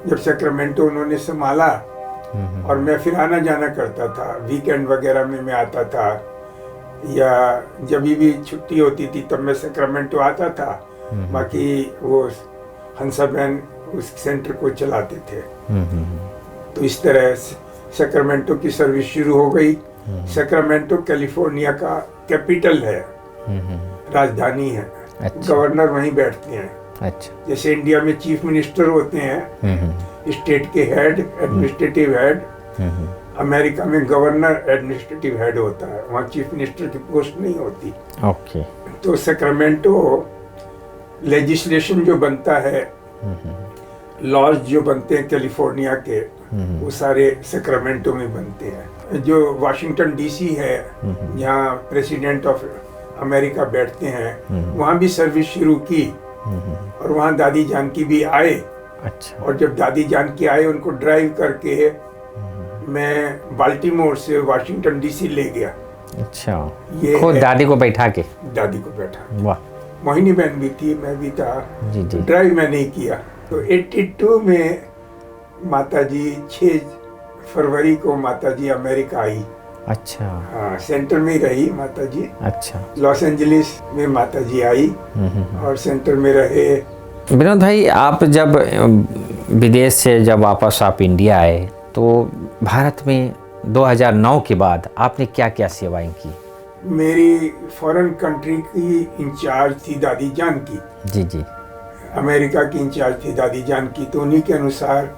Speaker 2: जब सैक्रामेंटो उन्होंने संभाला। और मैं फिर आना जाना करता था, वीकेंड वगैरह में मैं आता था, या जब भी छुट्टी होती थी तब मैं सैक्रामेंटो आता था। बाकी वो हंसा बहन उस सेंटर को चलाते थे। तो इस तरह सैक्रामेंटो की सर्विस शुरू हो गई। सैक्रामेंटो कैलिफोर्निया का कैपिटल है, राजधानी है।
Speaker 1: अच्छा।
Speaker 2: गवर्नर वहीं बैठते हैं।
Speaker 1: अच्छा।
Speaker 2: जैसे इंडिया में चीफ मिनिस्टर होते हैं, स्टेट के हेड, एडमिनिस्ट्रेटिव हेड। अमेरिका में गवर्नर एडमिनिस्ट्रेटिव हेड होता है, वहाँ चीफ मिनिस्टर की पोस्ट नहीं होती।
Speaker 1: ओके।
Speaker 2: तो सैक्रामेंटो लेजिस्लेशन जो बनता है, लॉज जो बनते हैं कैलिफोर्निया के, वो सारे सेक्रामेंटो में बनते हैं। जो वाशिंगटन डीसी है, जहाँ प्रेसिडेंट ऑफ अमेरिका बैठते हैं, वहाँ भी सर्विस शुरू की। और वहाँ दादी जानकी भी आए।
Speaker 1: अच्छा।
Speaker 2: और जब दादी जानकी आए, उनको ड्राइव करके मैं बाल्टीमोर से वाशिंगटन डीसी ले गया।
Speaker 1: अच्छा,
Speaker 2: ये
Speaker 1: खुद दादी को बैठा के?
Speaker 2: दादी को बैठा।
Speaker 1: वाह।
Speaker 2: मोहिनी बहन भी थी, मैं भी था।
Speaker 1: जी जी।
Speaker 2: ड्राइव मैं नहीं किया। तो 82 में माताजी 6 फरवरी को माताजी अमेरिका आई।
Speaker 1: अच्छा।
Speaker 2: हाँ, सेंटर में ही रही माताजी।
Speaker 1: अच्छा।
Speaker 2: लॉस एंजलिस में माताजी आई और सेंटर में रहे।
Speaker 1: विनोद भाई, आप जब विदेश से जब वापस आप इंडिया आए, तो भारत में 2009 के बाद आपने क्या क्या सेवाएं की?
Speaker 2: मेरी फॉरेन कंट्री की इंचार्ज थी दादी जानकी।
Speaker 1: जी जी।
Speaker 2: अमेरिका की इंचार्ज थी दादी जानकी। तो उन्हीं के अनुसार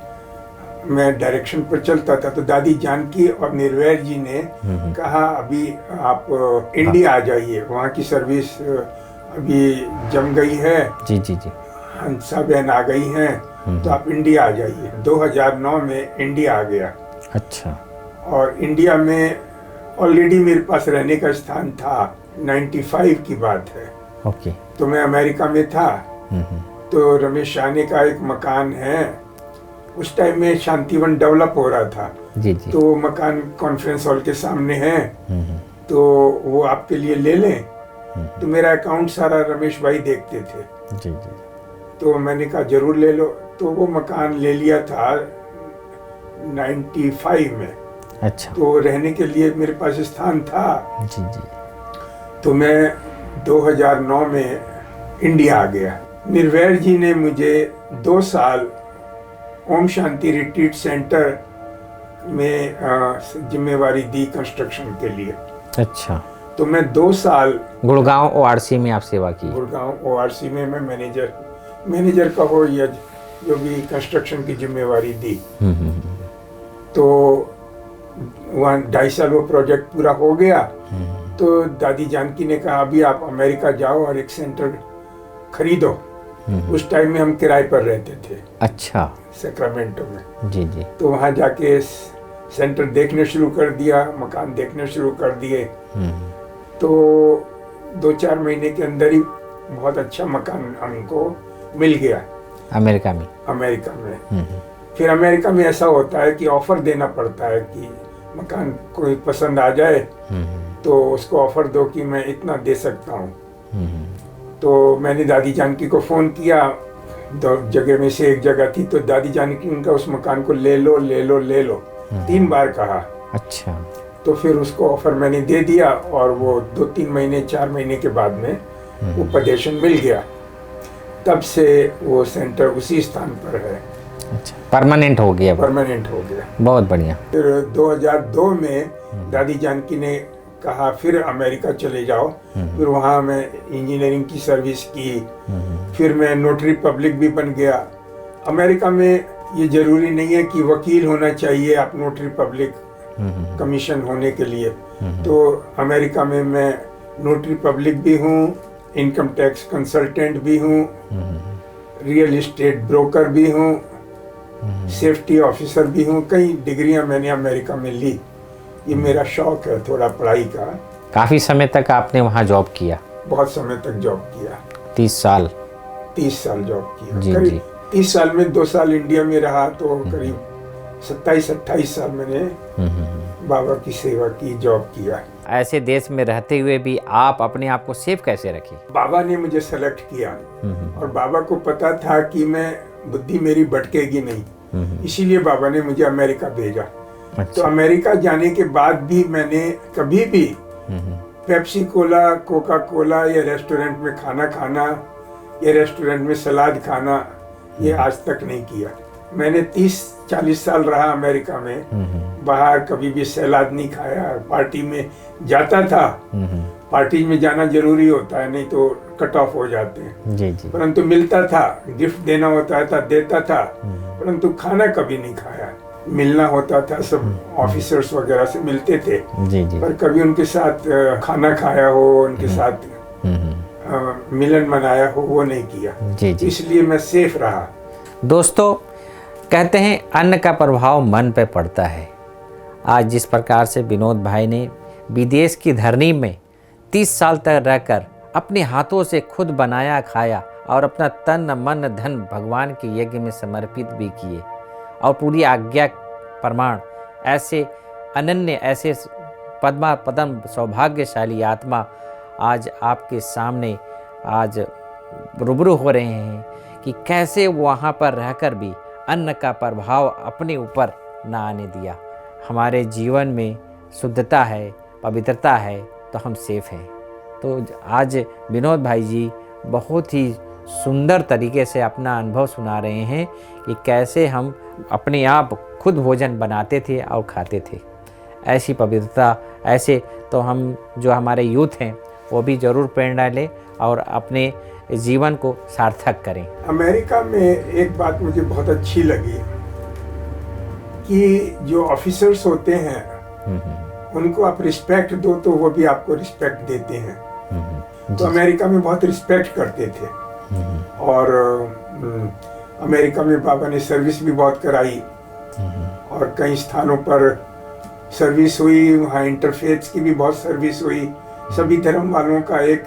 Speaker 2: मैं डायरेक्शन पर चलता था। तो दादी जानकी और निर्वैर जी ने कहा, अभी आप इंडिया आ जाइए, वहाँ की सर्विस अभी जम गई है।
Speaker 1: जी जी जी।
Speaker 2: हंसा बहन आ गई हैं, तो आप इंडिया आ जाइए। 2009 में इंडिया आ गया।
Speaker 1: अच्छा।
Speaker 2: और इंडिया में ऑलरेडी मेरे पास रहने का स्थान था। 95 की बात है।
Speaker 1: ओके।
Speaker 2: तो मैं अमेरिका में था। तो रमेश शाहने का एक मकान है, उस टाइम में शांतिवन डेवलप हो रहा था।
Speaker 1: जी जी।
Speaker 2: तो वो मकान कॉन्फ्रेंस हॉल के सामने है, तो वो आपके लिए ले लें। तो मेरा अकाउंट सारा रमेश भाई देखते थे।
Speaker 1: जी जी।
Speaker 2: तो मैंने कहा जरूर ले लो। तो वो मकान ले लिया था 95 में।
Speaker 1: अच्छा।
Speaker 2: तो रहने के लिए मेरे पास स्थान था।
Speaker 1: जी जी।
Speaker 2: तो मैं 2009 में इंडिया आ गया। निर्वैर जी ने मुझे 2 साल ओम शांति रिट्रीट सेंटर में जिम्मेवारी दी कंस्ट्रक्शन के लिए।
Speaker 1: अच्छा।
Speaker 2: तो मैं 2 साल
Speaker 1: गुड़गांव ओआरसी में आप सेवा की?
Speaker 2: गुड़गांव ओआरसी में मैं मैनेजर कहो या जो भी कंस्ट्रक्शन की जिम्मेवारी दी। तो वहाँ 2.5 साल वो प्रोजेक्ट पूरा हो गया। तो दादी जानकी ने कहा, अभी आप अमेरिका जाओ और एक सेंटर खरीदो। उस टाइम में हम किराए पर रहते थे।
Speaker 1: अच्छा।
Speaker 2: सेक्रामेंटो में।
Speaker 1: जी जी।
Speaker 2: तो वहाँ जाके सेंटर देखने शुरू कर दिया, मकान देखने शुरू कर दिए। तो 2-4 महीने के अंदर ही बहुत अच्छा मकान हमको मिल गया
Speaker 1: अमेरिका में।
Speaker 2: फिर अमेरिका में ऐसा होता है कि ऑफर देना पड़ता है कि मकान कोई पसंद आ जाए तो उसको ऑफर दो कि मैं इतना दे सकता हूँ। तो मैंने दादी जानकी को फ़ोन किया। 2 जगह में से एक जगह थी, तो दादी जानकी का उस मकान को ले लो 3 बार कहा।
Speaker 1: अच्छा।
Speaker 2: तो फिर उसको ऑफर मैंने दे दिया और वो 2-3 महीने 4 महीने के बाद में वो पोजीशन मिल गया। तब से वो सेंटर उसी स्थान पर है।
Speaker 1: अच्छा, परमानेंट हो गया?
Speaker 2: परमानेंट हो गया।
Speaker 1: बहुत बढ़िया।
Speaker 2: फिर 2002 में दादी जानकी ने कहा फिर अमेरिका चले जाओ। फिर वहाँ मैं इंजीनियरिंग की सर्विस की। फिर मैं नोटरी पब्लिक भी बन गया। अमेरिका में ये जरूरी नहीं है कि वकील होना चाहिए आप नोटरी पब्लिक कमीशन होने के लिए। तो अमेरिका में मैं नोटरी पब्लिक भी हूँ, इनकम टैक्स कंसल्टेंट भी हूँ, रियल एस्टेट ब्रोकर भी हूँ, सेफ्टी ऑफिसर भी हूँ। कई डिग्रियां मैंने अमेरिका में ली। ये मेरा शौक है थोड़ा पढ़ाई का।
Speaker 1: काफ़ी समय तक आपने वहाँ जॉब किया?
Speaker 2: बहुत समय तक जॉब किया।
Speaker 1: 30 साल?
Speaker 2: 30 साल जॉब किया।
Speaker 1: जी,
Speaker 2: करीब
Speaker 1: जी।
Speaker 2: 30 साल में 2 साल इंडिया में रहा, तो करीब 27-28 साल मैंने बाबा की सेवा की, जॉब किया।
Speaker 1: ऐसे देश में रहते हुए भी आप अपने आप को सेफ कैसे रखे?
Speaker 2: बाबा ने मुझे सेलेक्ट किया और बाबा को पता था कि मैं बुद्धि मेरी भटकेगी नहीं, इसीलिए बाबा ने मुझे अमेरिका भेजा।
Speaker 1: अच्छा।
Speaker 2: तो अमेरिका जाने के बाद भी मैंने कभी भी पेप्सी कोला, कोका कोला या रेस्टोरेंट में खाना खाना या रेस्टोरेंट में सलाद खाना, ये आज तक नहीं किया। मैंने 30-40 साल रहा अमेरिका में। बाहर कभी भी सलाद नहीं खाया। पार्टी में जाता था, पार्टी में जाना जरूरी होता है, नहीं तो कट ऑफ हो जाते हैं।
Speaker 1: जी जी।
Speaker 2: परंतु मिलता था, गिफ्ट देना होता था, देता था, परंतु खाना कभी नहीं खाया। मिलना होता था, सब ऑफिसर्स वगैरह से मिलते थे,
Speaker 1: जी जी।
Speaker 2: पर कभी उनके साथ खाना खाया हो, उनके साथ मिलन मनाया हो, वो नहीं किया।
Speaker 1: जी जी।
Speaker 2: इसलिए मैं सेफ रहा।
Speaker 1: दोस्तों, कहते हैं अन्न का प्रभाव मन पे पड़ता है। आज जिस प्रकार से विनोद भाई ने विदेश की धरनी में 30 साल तक रहकर अपने हाथों से खुद बनाया खाया और अपना तन मन धन भगवान के यज्ञ में समर्पित भी किए और पूरी आज्ञा प्रमाण ऐसे अनन्य, ऐसे पद्म सौभाग्यशाली आत्मा आज आपके सामने आज रूबरू हो रहे हैं कि कैसे वहाँ पर रहकर भी अन्न का प्रभाव अपने ऊपर ना आने दिया। हमारे जीवन में शुद्धता है, पवित्रता है तो हम सेफ हैं। तो आज विनोद भाई जी बहुत ही सुंदर तरीके से अपना अनुभव सुना रहे हैं कि कैसे हम अपने आप खुद भोजन बनाते थे और खाते थे। ऐसी पवित्रता, ऐसे तो हम जो हमारे यूथ हैं वो भी ज़रूर प्रेरणा लें और अपने जीवन को सार्थक करें।
Speaker 2: अमेरिका में एक बात मुझे बहुत अच्छी लगी कि जो ऑफिसर्स होते हैं उनको आप रिस्पेक्ट दो तो वो भी आपको रिस्पेक्ट देते हैं। तो अमेरिका में बहुत रिस्पेक्ट करते थे और अमेरिका में बाबा ने सर्विस भी बहुत कराई और कई स्थानों पर सर्विस हुई। वहाँ इंटरफेथ्स की भी बहुत सर्विस हुई। सभी धर्म वालों का एक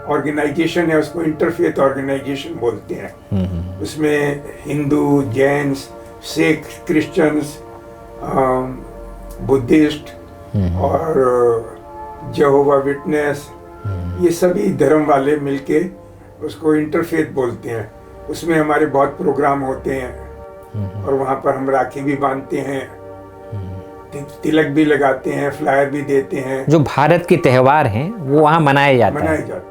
Speaker 2: ऑर्गेनाइजेशन है, उसको इंटरफेथ ऑर्गेनाइजेशन बोलते हैं। उसमें हिंदू, जैन्स, सिख, क्रिश्चियंस, बुद्धिस्ट और जेहोवा विटनेस, ये सभी धर्म वाले मिलके उसको इंटरफेथ बोलते हैं। उसमें हमारे बहुत प्रोग्राम होते हैं और वहाँ पर हम राखी भी बांधते हैं, तिलक भी लगाते हैं, फ्लायर भी देते हैं।
Speaker 1: जो भारत के त्यौहार हैं वो वहाँ मनाए जाते
Speaker 2: हैं।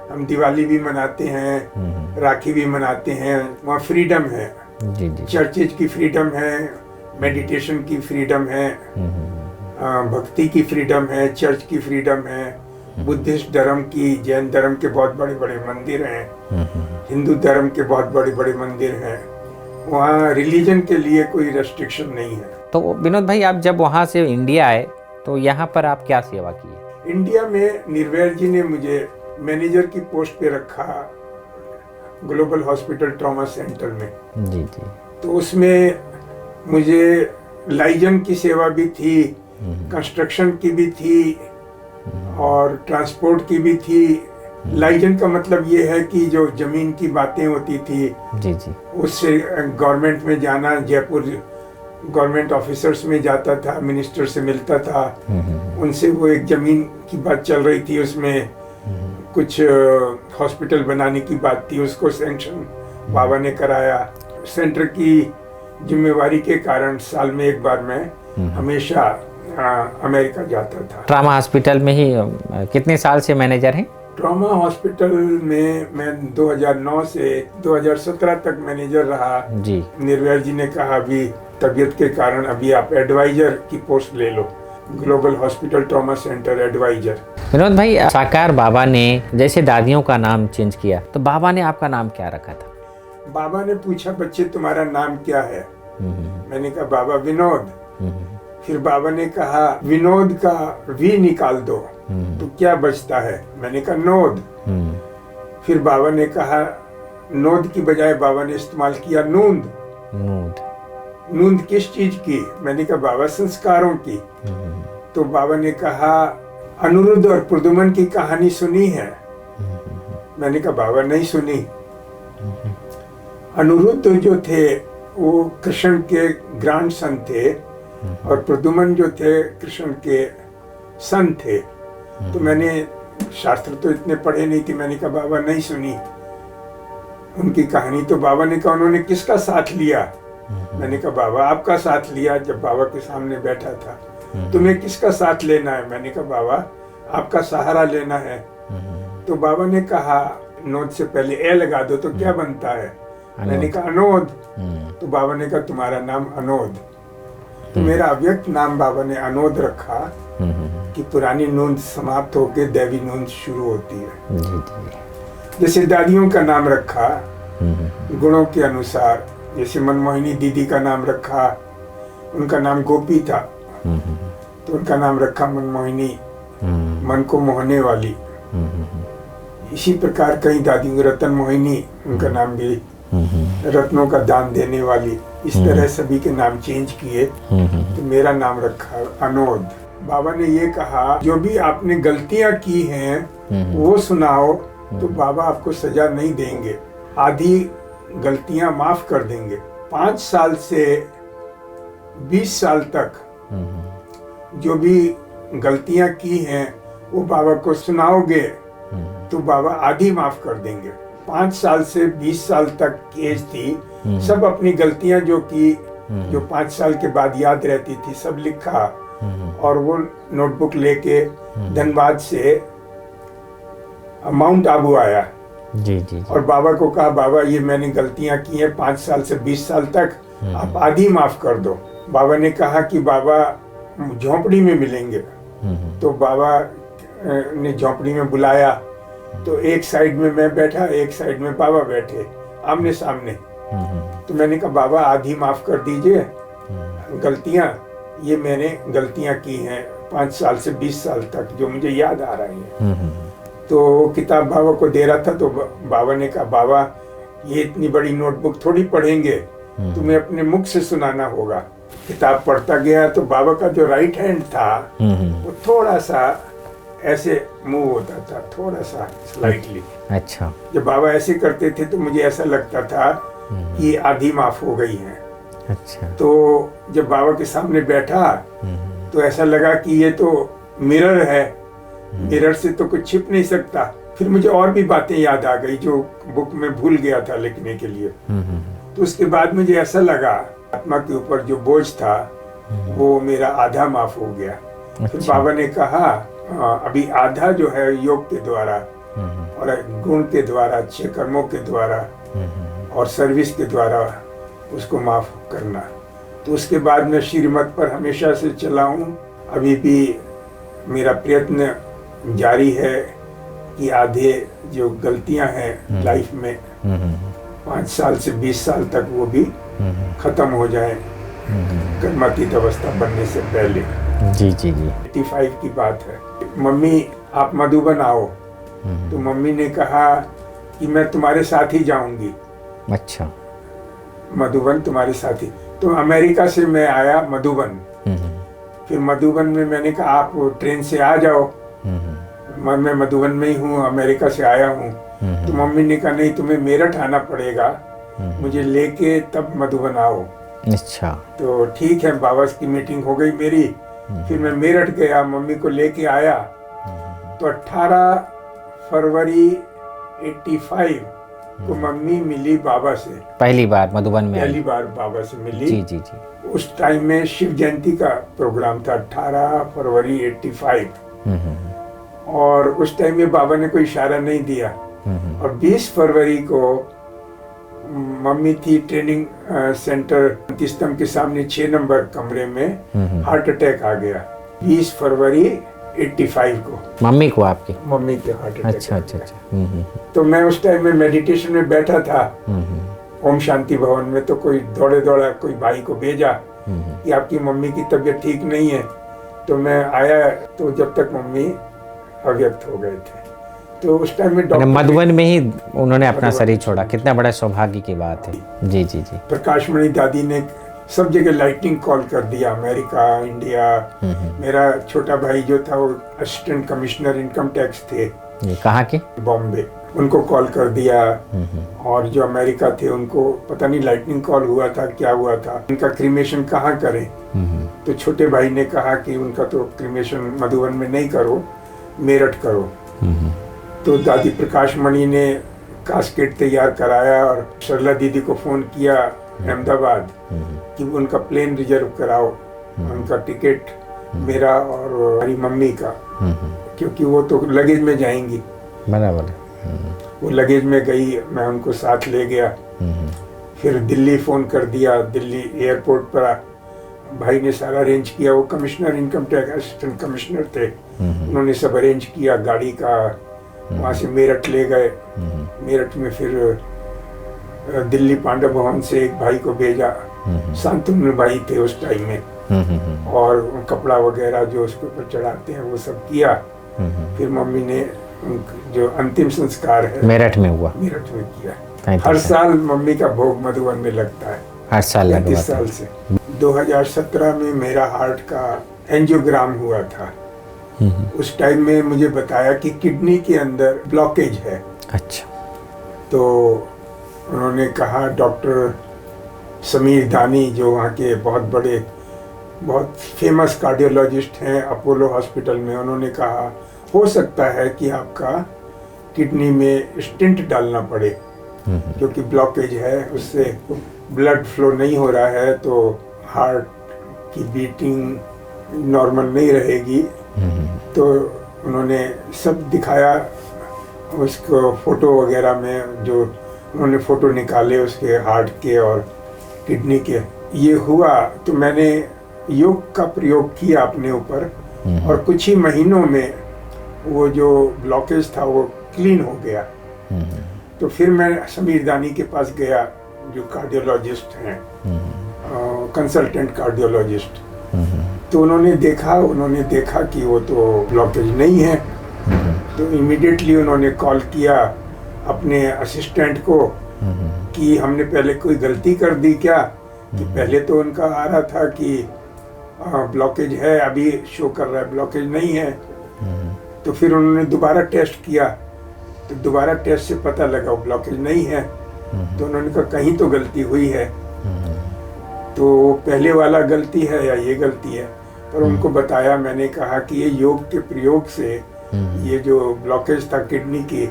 Speaker 2: हम दिवाली भी मनाते हैं, राखी भी मनाते हैं। वहाँ फ्रीडम है, चर्चेज की फ्रीडम है, मेडिटेशन की फ्रीडम है, भक्ति की फ्रीडम है, चर्च की फ्रीडम है, बुद्धिस्ट धर्म की, जैन धर्म के बहुत बड़े बड़े मंदिर हैं, हिंदू धर्म के बहुत बड़े बड़े मंदिर हैं। वहाँ रिलीजन के लिए कोई रेस्ट्रिक्शन नहीं है।
Speaker 1: तो विनोद भाई, आप जब वहाँ से इंडिया आए तो यहाँ पर आप क्या सेवा की?
Speaker 2: इंडिया में निर्वैर जी ने मुझे मैनेजर की पोस्ट पे रखा ग्लोबल हॉस्पिटल ट्रॉमा सेंटर में।
Speaker 1: जी जी।
Speaker 2: तो उसमें मुझे लाइजन की सेवा भी थी, कंस्ट्रक्शन की भी थी और ट्रांसपोर्ट की भी थी। लाइजन का मतलब ये है कि जो जमीन की बातें होती थी
Speaker 1: जी जी,
Speaker 2: उससे गवर्नमेंट में जाना, जयपुर गवर्नमेंट ऑफिसर्स में जाता था, मिनिस्टर से मिलता था, उनसे वो एक जमीन की बात चल रही थी, उसमें कुछ हॉस्पिटल बनाने की बात थी, उसको सैंक्शन बाबा ने कराया। सेंटर की जिम्मेवारी के कारण साल में एक बार मैं हमेशा अमेरिका जाता था।
Speaker 1: ट्रॉमा हॉस्पिटल में ही कितने साल से मैनेजर हैं?
Speaker 2: ट्रॉमा हॉस्पिटल में मैं 2009 से 2017 तक मैनेजर रहा
Speaker 1: जी।
Speaker 2: निर्वैर जी ने कहा अभी तबीयत के कारण अभी आप एडवाइजर की पोस्ट ले लो, global hospital trauma centre advisor.
Speaker 1: Vinod भाई, साकार बाबा ने जैसे दादियों का नाम चेंज किया तो बाबा ने आपका नाम क्या रखा था?
Speaker 2: बाबा ने पूछा, बच्चे तुम्हारा नाम क्या है? मैंने कहा बाबा विनोद। फिर बाबा ने कहा विनोद का वी निकाल दो तो क्या बचता है? मैंने कहा नोद। फिर बाबा ने कहा नोद की बजाय बाबा ने इस्तेमाल किया नूंद। नूंद किस चीज की? मैंने कहा बाबा संस्कारों की। तो बाबा ने कहा अनिरुद्ध और प्रद्युम्न की कहानी सुनी है? मैंने कहा बाबा नहीं सुनी। अनिरुद्ध जो थे वो कृष्ण के ग्रैंड सन थे और प्रद्युम्न जो थे कृष्ण के सन थे। तो मैंने शास्त्र तो इतने पढ़े नहीं थे, मैंने कहा बाबा नहीं सुनी उनकी कहानी। तो बाबा ने कहा उन्होंने किसका साथ लिया? मैंने कहा बाबा आपका साथ लिया जब बाबा के सामने बैठा था। तुम्हें किसका साथ लेना है? मैंने कहा बाबा आपका सहारा लेना है। तो बाबा ने कहा नोद से पहले ए लगा दो तो क्या बनता है? मैंने कहा अनोद। तो बाबा ने कहा तुम्हारा नाम अनोद। तो मेरा अव्यक्त नाम बाबा ने अनोद रखा कि पुरानी नूंद समाप्त होकर दैवी नूंद शुरू होती है। जैसे दादियों का नाम रखा गुणों के अनुसार, जैसे मनमोहिनी दीदी का नाम रखा, उनका नाम गोपी था तो उनका नाम रखा मनमोहिनी, मन को मोहने वाली। इसी प्रकार कई दादियों, रतन मोहिनी उनका नाम भी रत्नों का दान देने वाली, इस तरह सभी के नाम चेंज किए, तो मेरा नाम रखा अनोद। बाबा ने ये कहा जो भी आपने गलतियां की हैं वो सुनाओ तो बाबा आपको सजा नहीं देंगे, आधी गलतियां माफ कर देंगे। 5 साल से 20 साल तक जो भी गलतियां की हैं वो बाबा को सुनाओगे तो बाबा आधी माफ कर देंगे। 5 साल से 20 साल तक की एज थी, सब अपनी गलतियां जो की, जो 5 साल के बाद याद रहती थी, सब लिखा और वो नोटबुक लेके धनबाद से माउंट आबू आया।
Speaker 1: जी।
Speaker 2: और बाबा को कहा बाबा ये मैंने गलतियां की हैं 5 साल से 20 साल तक, आप आधी माफ कर दो। बाबा ने कहा कि बाबा झोंपड़ी में मिलेंगे, तो बाबा ने झोंपड़ी में बुलाया, तो एक साइड में मैं बैठा, एक साइड में बाबा बैठे आमने सामने। तो मैंने कहा बाबा आधी माफ कर दीजिए गलतियां, ये मैंने गलतियां की हैं 5 साल से 20 साल तक जो मुझे याद आ रही हैं। तो किताब बाबा को दे रहा था, तो बाबा ने कहा बाबा ये इतनी बड़ी नोटबुक थोड़ी पढ़ेंगे, तुम्हें अपने मुख से सुनाना होगा। किताब पढ़ता गया तो बाबा का जो राइट हैंड था वो थोड़ा सा ऐसे मूव होता था, थोड़ा सा स्लाइटली।
Speaker 1: अच्छा।
Speaker 2: जब बाबा ऐसे करते थे तो मुझे ऐसा लगता था कि आधी माफ हो गई है।
Speaker 1: अच्छा।
Speaker 2: तो जब बाबा के सामने बैठा तो ऐसा लगा कि ये तो मिरर है, मिरर से तो कुछ छिप नहीं सकता। फिर मुझे और भी बातें याद आ गई जो बुक में भूल गया था लिखने के लिए। तो उसके बाद मुझे ऐसा लगा आत्मा के ऊपर जो बोझ था वो मेरा आधा माफ हो गया। फिर बाबा ने कहा अभी आधा जो है योग के द्वारा और गुण के द्वारा, अच्छे कर्मों के द्वारा और सर्विस के द्वारा उसको माफ करना। तो उसके बाद मैं श्रीमत पर हमेशा से चला हूँ। अभी भी मेरा प्रयत्न जारी है कि आधे जो गलतियां हैं लाइफ में 5 साल से 20 साल तक वो भी खत्म हो जाए कर्मातीत अवस्था बनने से पहले।
Speaker 1: जी।
Speaker 2: 85 की बात है। मम्मी आप मधुबन आओ, तो मम्मी ने कहा कि मैं तुम्हारे साथ ही जाऊंगी।
Speaker 1: अच्छा।
Speaker 2: मधुबन तुम्हारे साथ ही। तो अमेरिका से मैं आया मधुबन। फिर मधुबन में मैंने कहा आप ट्रेन से आ जाओ, मैं मधुबन में ही हूँ, अमेरिका से आया हूँ। तो मम्मी ने कहा नहीं तुम्हें मेरठ आना पड़ेगा, मुझे लेके तब मधुबन आओ।
Speaker 1: अच्छा। तो
Speaker 2: ठीक है, बाबा की मीटिंग हो गई मेरी। फिर मैं मेरठ गया, मम्मी को लेके आया। तो 18 फरवरी 85 को मम्मी मिली बाबा से,
Speaker 1: पहली बार मधुबन में
Speaker 2: पहली बार बाबा से मिली।
Speaker 1: जी।
Speaker 2: उस टाइम में शिव जयंती का प्रोग्राम था 18 फरवरी 85। और उस टाइम में बाबा ने कोई इशारा नहीं दिया। और 20 फरवरी को मम्मी थी ट्रेनिंग सेंटर तिस्तम के सामने 6 नंबर कमरे में, हार्ट अटैक आ गया 20 फरवरी 85 को।
Speaker 1: मम्मी को आपकी?
Speaker 2: मम्मी के हार्ट अटैक।
Speaker 1: अच्छा।
Speaker 2: तो मैं उस टाइम में मेडिटेशन में बैठा था ओम शांति भवन में। तो कोई दौड़ा कोई भाई को भेजा कि आपकी मम्मी की तबीयत ठीक नहीं है। तो मैं आया तो जब तक मम्मी अव्यक्त हो गए थे। तो उस टाइम में डॉक्टर
Speaker 1: मधुबन में ही उन्होंने अपना शरीर छोड़ा। कितना बड़ा सौभाग्य की बात है। जी।
Speaker 2: प्रकाशमणि दादी ने सब जगह लाइटनिंग कॉल कर दिया, अमेरिका, इंडिया। मेरा छोटा भाई जो था वो असिस्टेंट कमिश्नर इनकम टैक्स थे।
Speaker 1: कहाँ के?
Speaker 2: बॉम्बे। उनको कॉल कर दिया। और जो अमेरिका थे उनको पता नहीं लाइटनिंग कॉल हुआ था क्या हुआ था, उनका क्रीमेशन कहाँ करें। तो छोटे भाई ने कहा कि उनका तो क्रीमेशन मधुबन में नहीं करो, मेरठ करो। तो दादी प्रकाशमणि ने कास्केट तैयार कराया और सरला दीदी को फोन किया अहमदाबाद कि उनका प्लेन रिजर्व कराओ, उनका टिकट मेरा और हमारी मम्मी का, क्योंकि वो तो लगेज में जाएंगी।
Speaker 1: बराबर।
Speaker 2: वो लगेज में गई, मैं उनको साथ ले गया। फिर दिल्ली फोन कर दिया, दिल्ली एयरपोर्ट पर भाई ने सारा अरेंज किया। वो commissioner income tax assistant commissioner थे, उन्होंने सब अरेंज किया गाड़ी का। वहाँ से मेरठ ले गए। मेरठ में फिर दिल्ली पांडव भवन से एक भाई को भेजा, शांतनु भाई थे उस टाइम में। और कपड़ा वगैरह जो उसके ऊपर चढ़ाते हैं वो सब किया। फिर मम्मी ने जो अंतिम संस्कार है
Speaker 1: मेरठ में हुआ,
Speaker 2: मेरठ में किया। हर साल मम्मी का भोग मधुबन में लगता है।
Speaker 1: हर साल
Speaker 2: 35 साल से। 2017 में मेरा हार्ट का एंजियोग्राम हुआ था। उस टाइम में मुझे बताया कि किडनी के अंदर ब्लॉकेज है।
Speaker 1: अच्छा।
Speaker 2: तो उन्होंने कहा, डॉक्टर समीर दानी जो वहाँ के बहुत फेमस कार्डियोलॉजिस्ट हैं अपोलो हॉस्पिटल में, उन्होंने कहा हो सकता है कि आपका किडनी में स्टेंट डालना पड़े, क्योंकि ब्लॉकेज है, उससे ब्लड फ्लो नहीं हो रहा है, तो हार्ट की बीटिंग नॉर्मल नहीं रहेगी। तो उन्होंने सब दिखाया उसको, फोटो वगैरह में जो उन्होंने फोटो निकाले उसके हार्ट के और किडनी के। ये हुआ तो मैंने योग का प्रयोग किया अपने ऊपर, और कुछ ही महीनों में वो जो ब्लॉकेज था वो क्लीन हो गया। तो फिर मैं समीर दानी के पास गया, जो कार्डियोलॉजिस्ट हैं, कंसल्टेंट कार्डियोलॉजिस्ट। तो उन्होंने देखा कि वो तो ब्लॉकेज नहीं है। तो इमीडिएटली उन्होंने कॉल किया अपने असिस्टेंट को कि हमने पहले कोई गलती कर दी क्या, कि पहले तो उनका आ रहा था कि ब्लॉकेज है, अभी शो कर रहा है ब्लॉकेज नहीं है। तो फिर उन्होंने दोबारा टेस्ट किया, तो दोबारा टेस्ट से पता लगा ब्लॉकेज नहीं है। तो उन्होंने कहा कहीं तो गलती हुई है, तो पहले वाला गलती है या ये गलती है। पर उनको बताया, मैंने कहा कि ये योग के प्रयोग से ये जो ब्लॉकेज था किडनी की,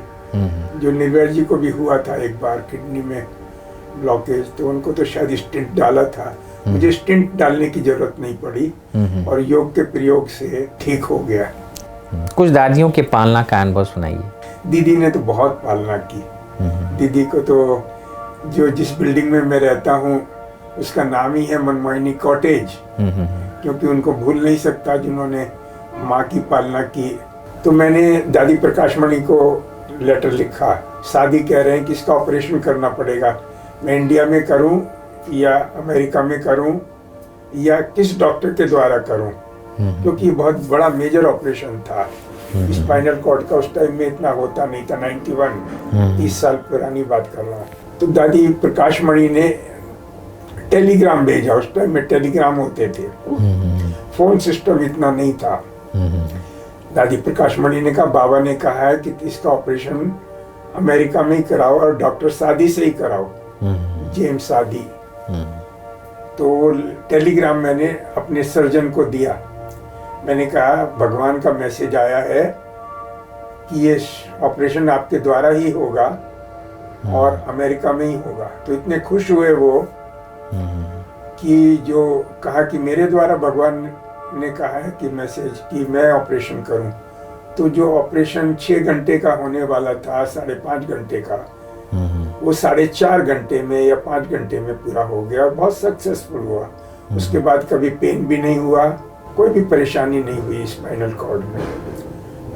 Speaker 2: जो निर्वैर जी को भी हुआ था एक बार किडनी में ब्लॉकेज, तो उनको तो शायद स्टेंट डाला था, मुझे स्टेंट डालने की जरूरत नहीं पड़ी, और योग के प्रयोग से ठीक हो गया।
Speaker 1: कुछ दादियों के पालना का अनुभव सुनाइए।
Speaker 2: दीदी ने तो बहुत पालना की। दीदी को तो जिस बिल्डिंग में मैं रहता हूँ उसका नाम ही है मनमोहिनी कॉटेज, क्योंकि उनको भूल नहीं सकता जिन्होंने माँ की पालना की। तो मैंने दादी प्रकाशमणि को लेटर लिखा, शादी कह रहे हैं कि इसका ऑपरेशन करना पड़ेगा, मैं इंडिया में करूं या अमेरिका में करूं या किस डॉक्टर के द्वारा करूं, क्योंकि बहुत बड़ा मेजर ऑपरेशन था। स्पाइनल कॉर्ड का उस टाइम में इतना होता नहीं था, 91 30 साल पुरानी बात कर रहा हूँ। तो दादी प्रकाशमणि ने टेलीग्राम भेजा, उस टाइम में टेलीग्राम होते थे, फोन सिस्टम इतना नहीं था। दादी प्रकाशमणि ने कहा, बाबा ने कहा है कि इसका ऑपरेशन अमेरिका में ही कराओ और डॉक्टर सादी से ही कराओ, जेम्स सादी। तो टेलीग्राम मैंने अपने सर्जन को दिया, मैंने कहा भगवान का मैसेज आया है कि ये ऑपरेशन आपके द्वारा ही होगा और अमेरिका में ही होगा। तो इतने खुश हुए वो कि जो कहा कि मेरे द्वारा भगवान ने कहा है कि मैसेज कि मैं ऑपरेशन करूं। तो जो ऑपरेशन 6 घंटे का होने वाला था, 5.5 घंटे का, वो 4.5 घंटे में या 5 घंटे में पूरा हो गया, और बहुत सक्सेसफुल हुआ। उसके बाद कभी पेन भी नहीं हुआ, कोई भी परेशानी नहीं हुई स्पाइनल कॉर्ड में।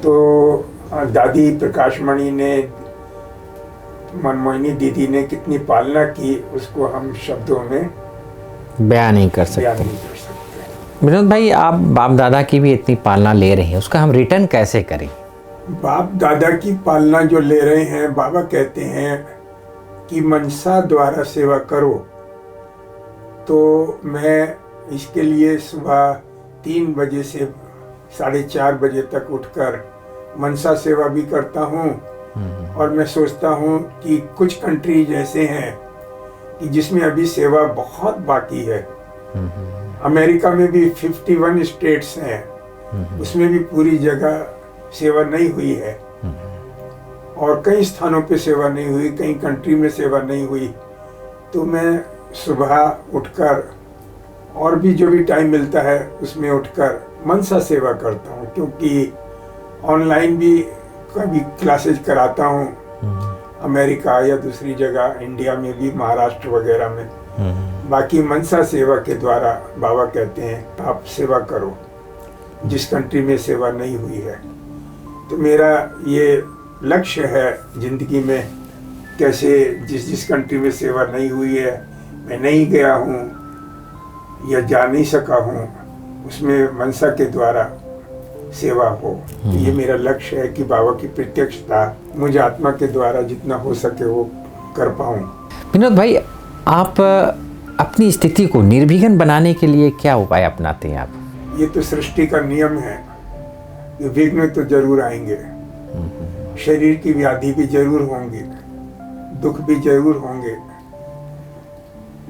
Speaker 2: तो दादी प्रकाशमणि ने, मनमोहिनी दीदी ने कितनी पालना की, उसको हम शब्दों में
Speaker 1: बयान नहीं कर सकते। विनोद भाई, आप बाप दादा की भी इतनी पालना ले रहे हैं, उसका हम रिटर्न कैसे करें?
Speaker 2: बाप दादा की पालना जो ले रहे हैं, बाबा कहते हैं कि मनसा द्वारा सेवा करो। तो मैं इसके लिए सुबह 3 बजे से 4:30 बजे तक उठकर मनसा सेवा भी करता हूँ। और मैं सोचता हूँ कि कुछ कंट्री ऐसे हैं कि जिसमें अभी सेवा बहुत बाकी है। अमेरिका में भी 51 स्टेट्स हैं, उसमें भी पूरी जगह सेवा नहीं हुई है, और कई स्थानों पे सेवा नहीं हुई, कई कंट्री में सेवा नहीं हुई। तो मैं सुबह उठकर और भी जो भी टाइम मिलता है उसमें उठकर मनसा सेवा करता हूँ, क्योंकि ऑनलाइन भी कभी क्लासेज कराता हूँ, अमेरिका या दूसरी जगह, इंडिया में भी, महाराष्ट्र वगैरह में। बाकी मनसा सेवा के द्वारा बाबा कहते हैं आप सेवा करो जिस कंट्री में सेवा नहीं हुई है। तो मेरा ये लक्ष्य है जिंदगी में, कैसे जिस कंट्री में सेवा नहीं हुई है, मैं नहीं गया हूँ या जा नहीं सका हूँ, उसमें मनसा के द्वारा सेवा हो। ये मेरा लक्ष्य है कि बाबा की प्रत्यक्षता मुझे आत्मा के द्वारा जितना हो सके वो कर पाऊँ।
Speaker 1: विनोद भाई, आप अपनी स्थिति को निर्विघ्न बनाने के लिए क्या उपाय अपनाते हैं आप?
Speaker 2: ये तो सृष्टि का नियम है कि विघ्न तो जरूर आएंगे, शरीर की व्याधि भी जरूर होंगी, दुख भी जरूर होंगे,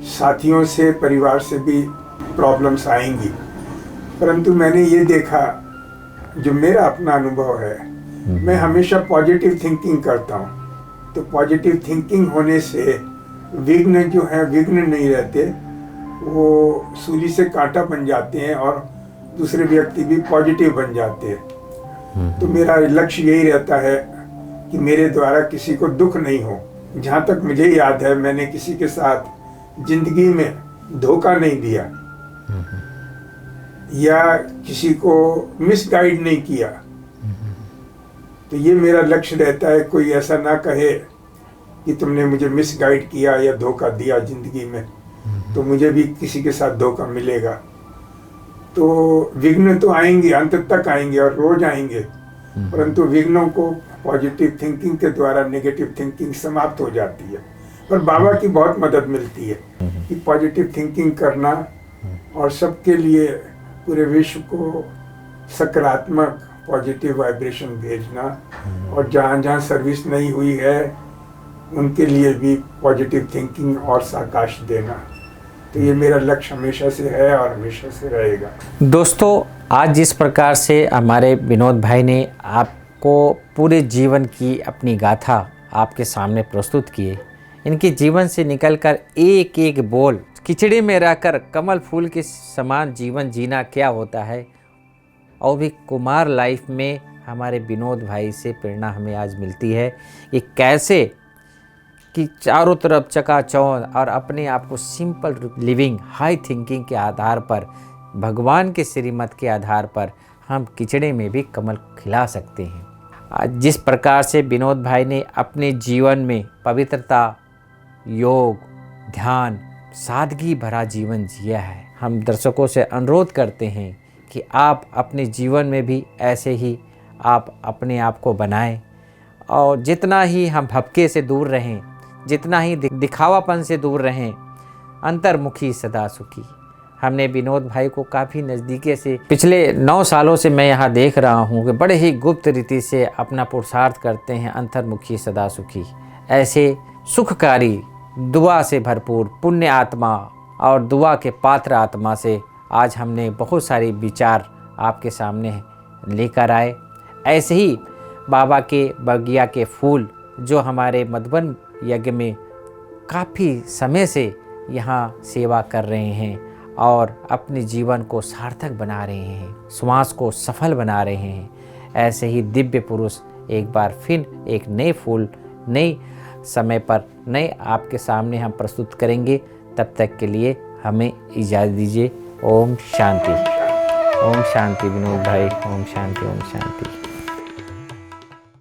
Speaker 2: साथियों से परिवार से भी प्रॉब्लम्स आएंगी। परंतु मैंने ये देखा, जो मेरा अपना अनुभव है, मैं हमेशा पॉजिटिव थिंकिंग करता हूँ। तो पॉजिटिव थिंकिंग होने से विघ्न जो है विघ्न नहीं रहते, वो सूली से कांटा बन जाते हैं और दूसरे व्यक्ति भी पॉजिटिव बन जाते हैं। तो मेरा लक्ष्य यही रहता है कि मेरे द्वारा किसी को दुख नहीं हो। जहाँ तक मुझे याद है, मैंने किसी के साथ जिंदगी में धोखा नहीं दिया या किसी को मिसगाइड नहीं किया। तो ये मेरा लक्ष्य रहता है, कोई ऐसा ना कहे कि तुमने मुझे मिसगाइड किया या धोखा दिया जिंदगी में, तो मुझे भी किसी के साथ धोखा मिलेगा। तो विघ्न तो आएंगे, अंत तक आएंगे और रोज आएंगे, परंतु विघ्नों को पॉजिटिव थिंकिंग के द्वारा नेगेटिव थिंकिंग समाप्त हो जाती है। पर बाबा की बहुत मदद मिलती है कि पॉजिटिव थिंकिंग करना और सबके लिए, पूरे विश्व को सकारात्मक पॉजिटिव वाइब्रेशन भेजना, और जहाँ जहाँ सर्विस नहीं हुई है उनके लिए भी पॉजिटिव थिंकिंग और साकाश देना। तो ये मेरा लक्ष्य हमेशा से है और हमेशा से रहेगा।
Speaker 1: दोस्तों, आज जिस प्रकार से हमारे विनोद भाई ने आपको पूरे जीवन की अपनी गाथा आपके सामने प्रस्तुत किए, इनके जीवन से निकलकर एक एक बोल, खिचड़ी में रहकर कमल फूल के समान जीवन जीना क्या होता है, और भी कुमार लाइफ में हमारे विनोद भाई से प्रेरणा हमें आज मिलती है कि कैसे कि चारों तरफ चकाचौंध और अपने आप को सिंपल लिविंग, हाई थिंकिंग के आधार पर, भगवान के श्रीमत के आधार पर हम खिचड़ी में भी कमल खिला सकते हैं। आज जिस प्रकार से विनोद भाई ने अपने जीवन में पवित्रता, योग, ध्यान, सादगी भरा जीवन जिया है, हम दर्शकों से अनुरोध करते हैं कि आप अपने जीवन में भी ऐसे ही आप अपने आप को बनाएं, और जितना ही हम भपके से दूर रहें, जितना ही दिखावापन से दूर रहें, अंतर्मुखी सदा सुखी। हमने विनोद भाई को काफ़ी नज़दीकी से पिछले 9 सालों से मैं यहाँ देख रहा हूँ कि बड़े ही गुप्त रीति से अपना पुरुषार्थ करते हैं, अंतर्मुखी सदा सुखी। ऐसे सुखकारी, दुआ से भरपूर पुण्य आत्मा और दुआ के पात्र आत्मा से आज हमने बहुत सारे विचार आपके सामने लेकर आए। ऐसे ही बाबा के बगिया के फूल जो हमारे मधुबन यज्ञ में काफ़ी समय से यहाँ सेवा कर रहे हैं और अपने जीवन को सार्थक बना रहे हैं, श्वास को सफल बना रहे हैं, ऐसे ही दिव्य पुरुष एक बार फिर एक नए फूल, नए समय पर नए आपके सामने हम प्रस्तुत करेंगे। तब तक के लिए हमें इजाज़त दीजिए। ओम शांति। ओम शांति विनोद भाई। ओम शांति। ओम शांति।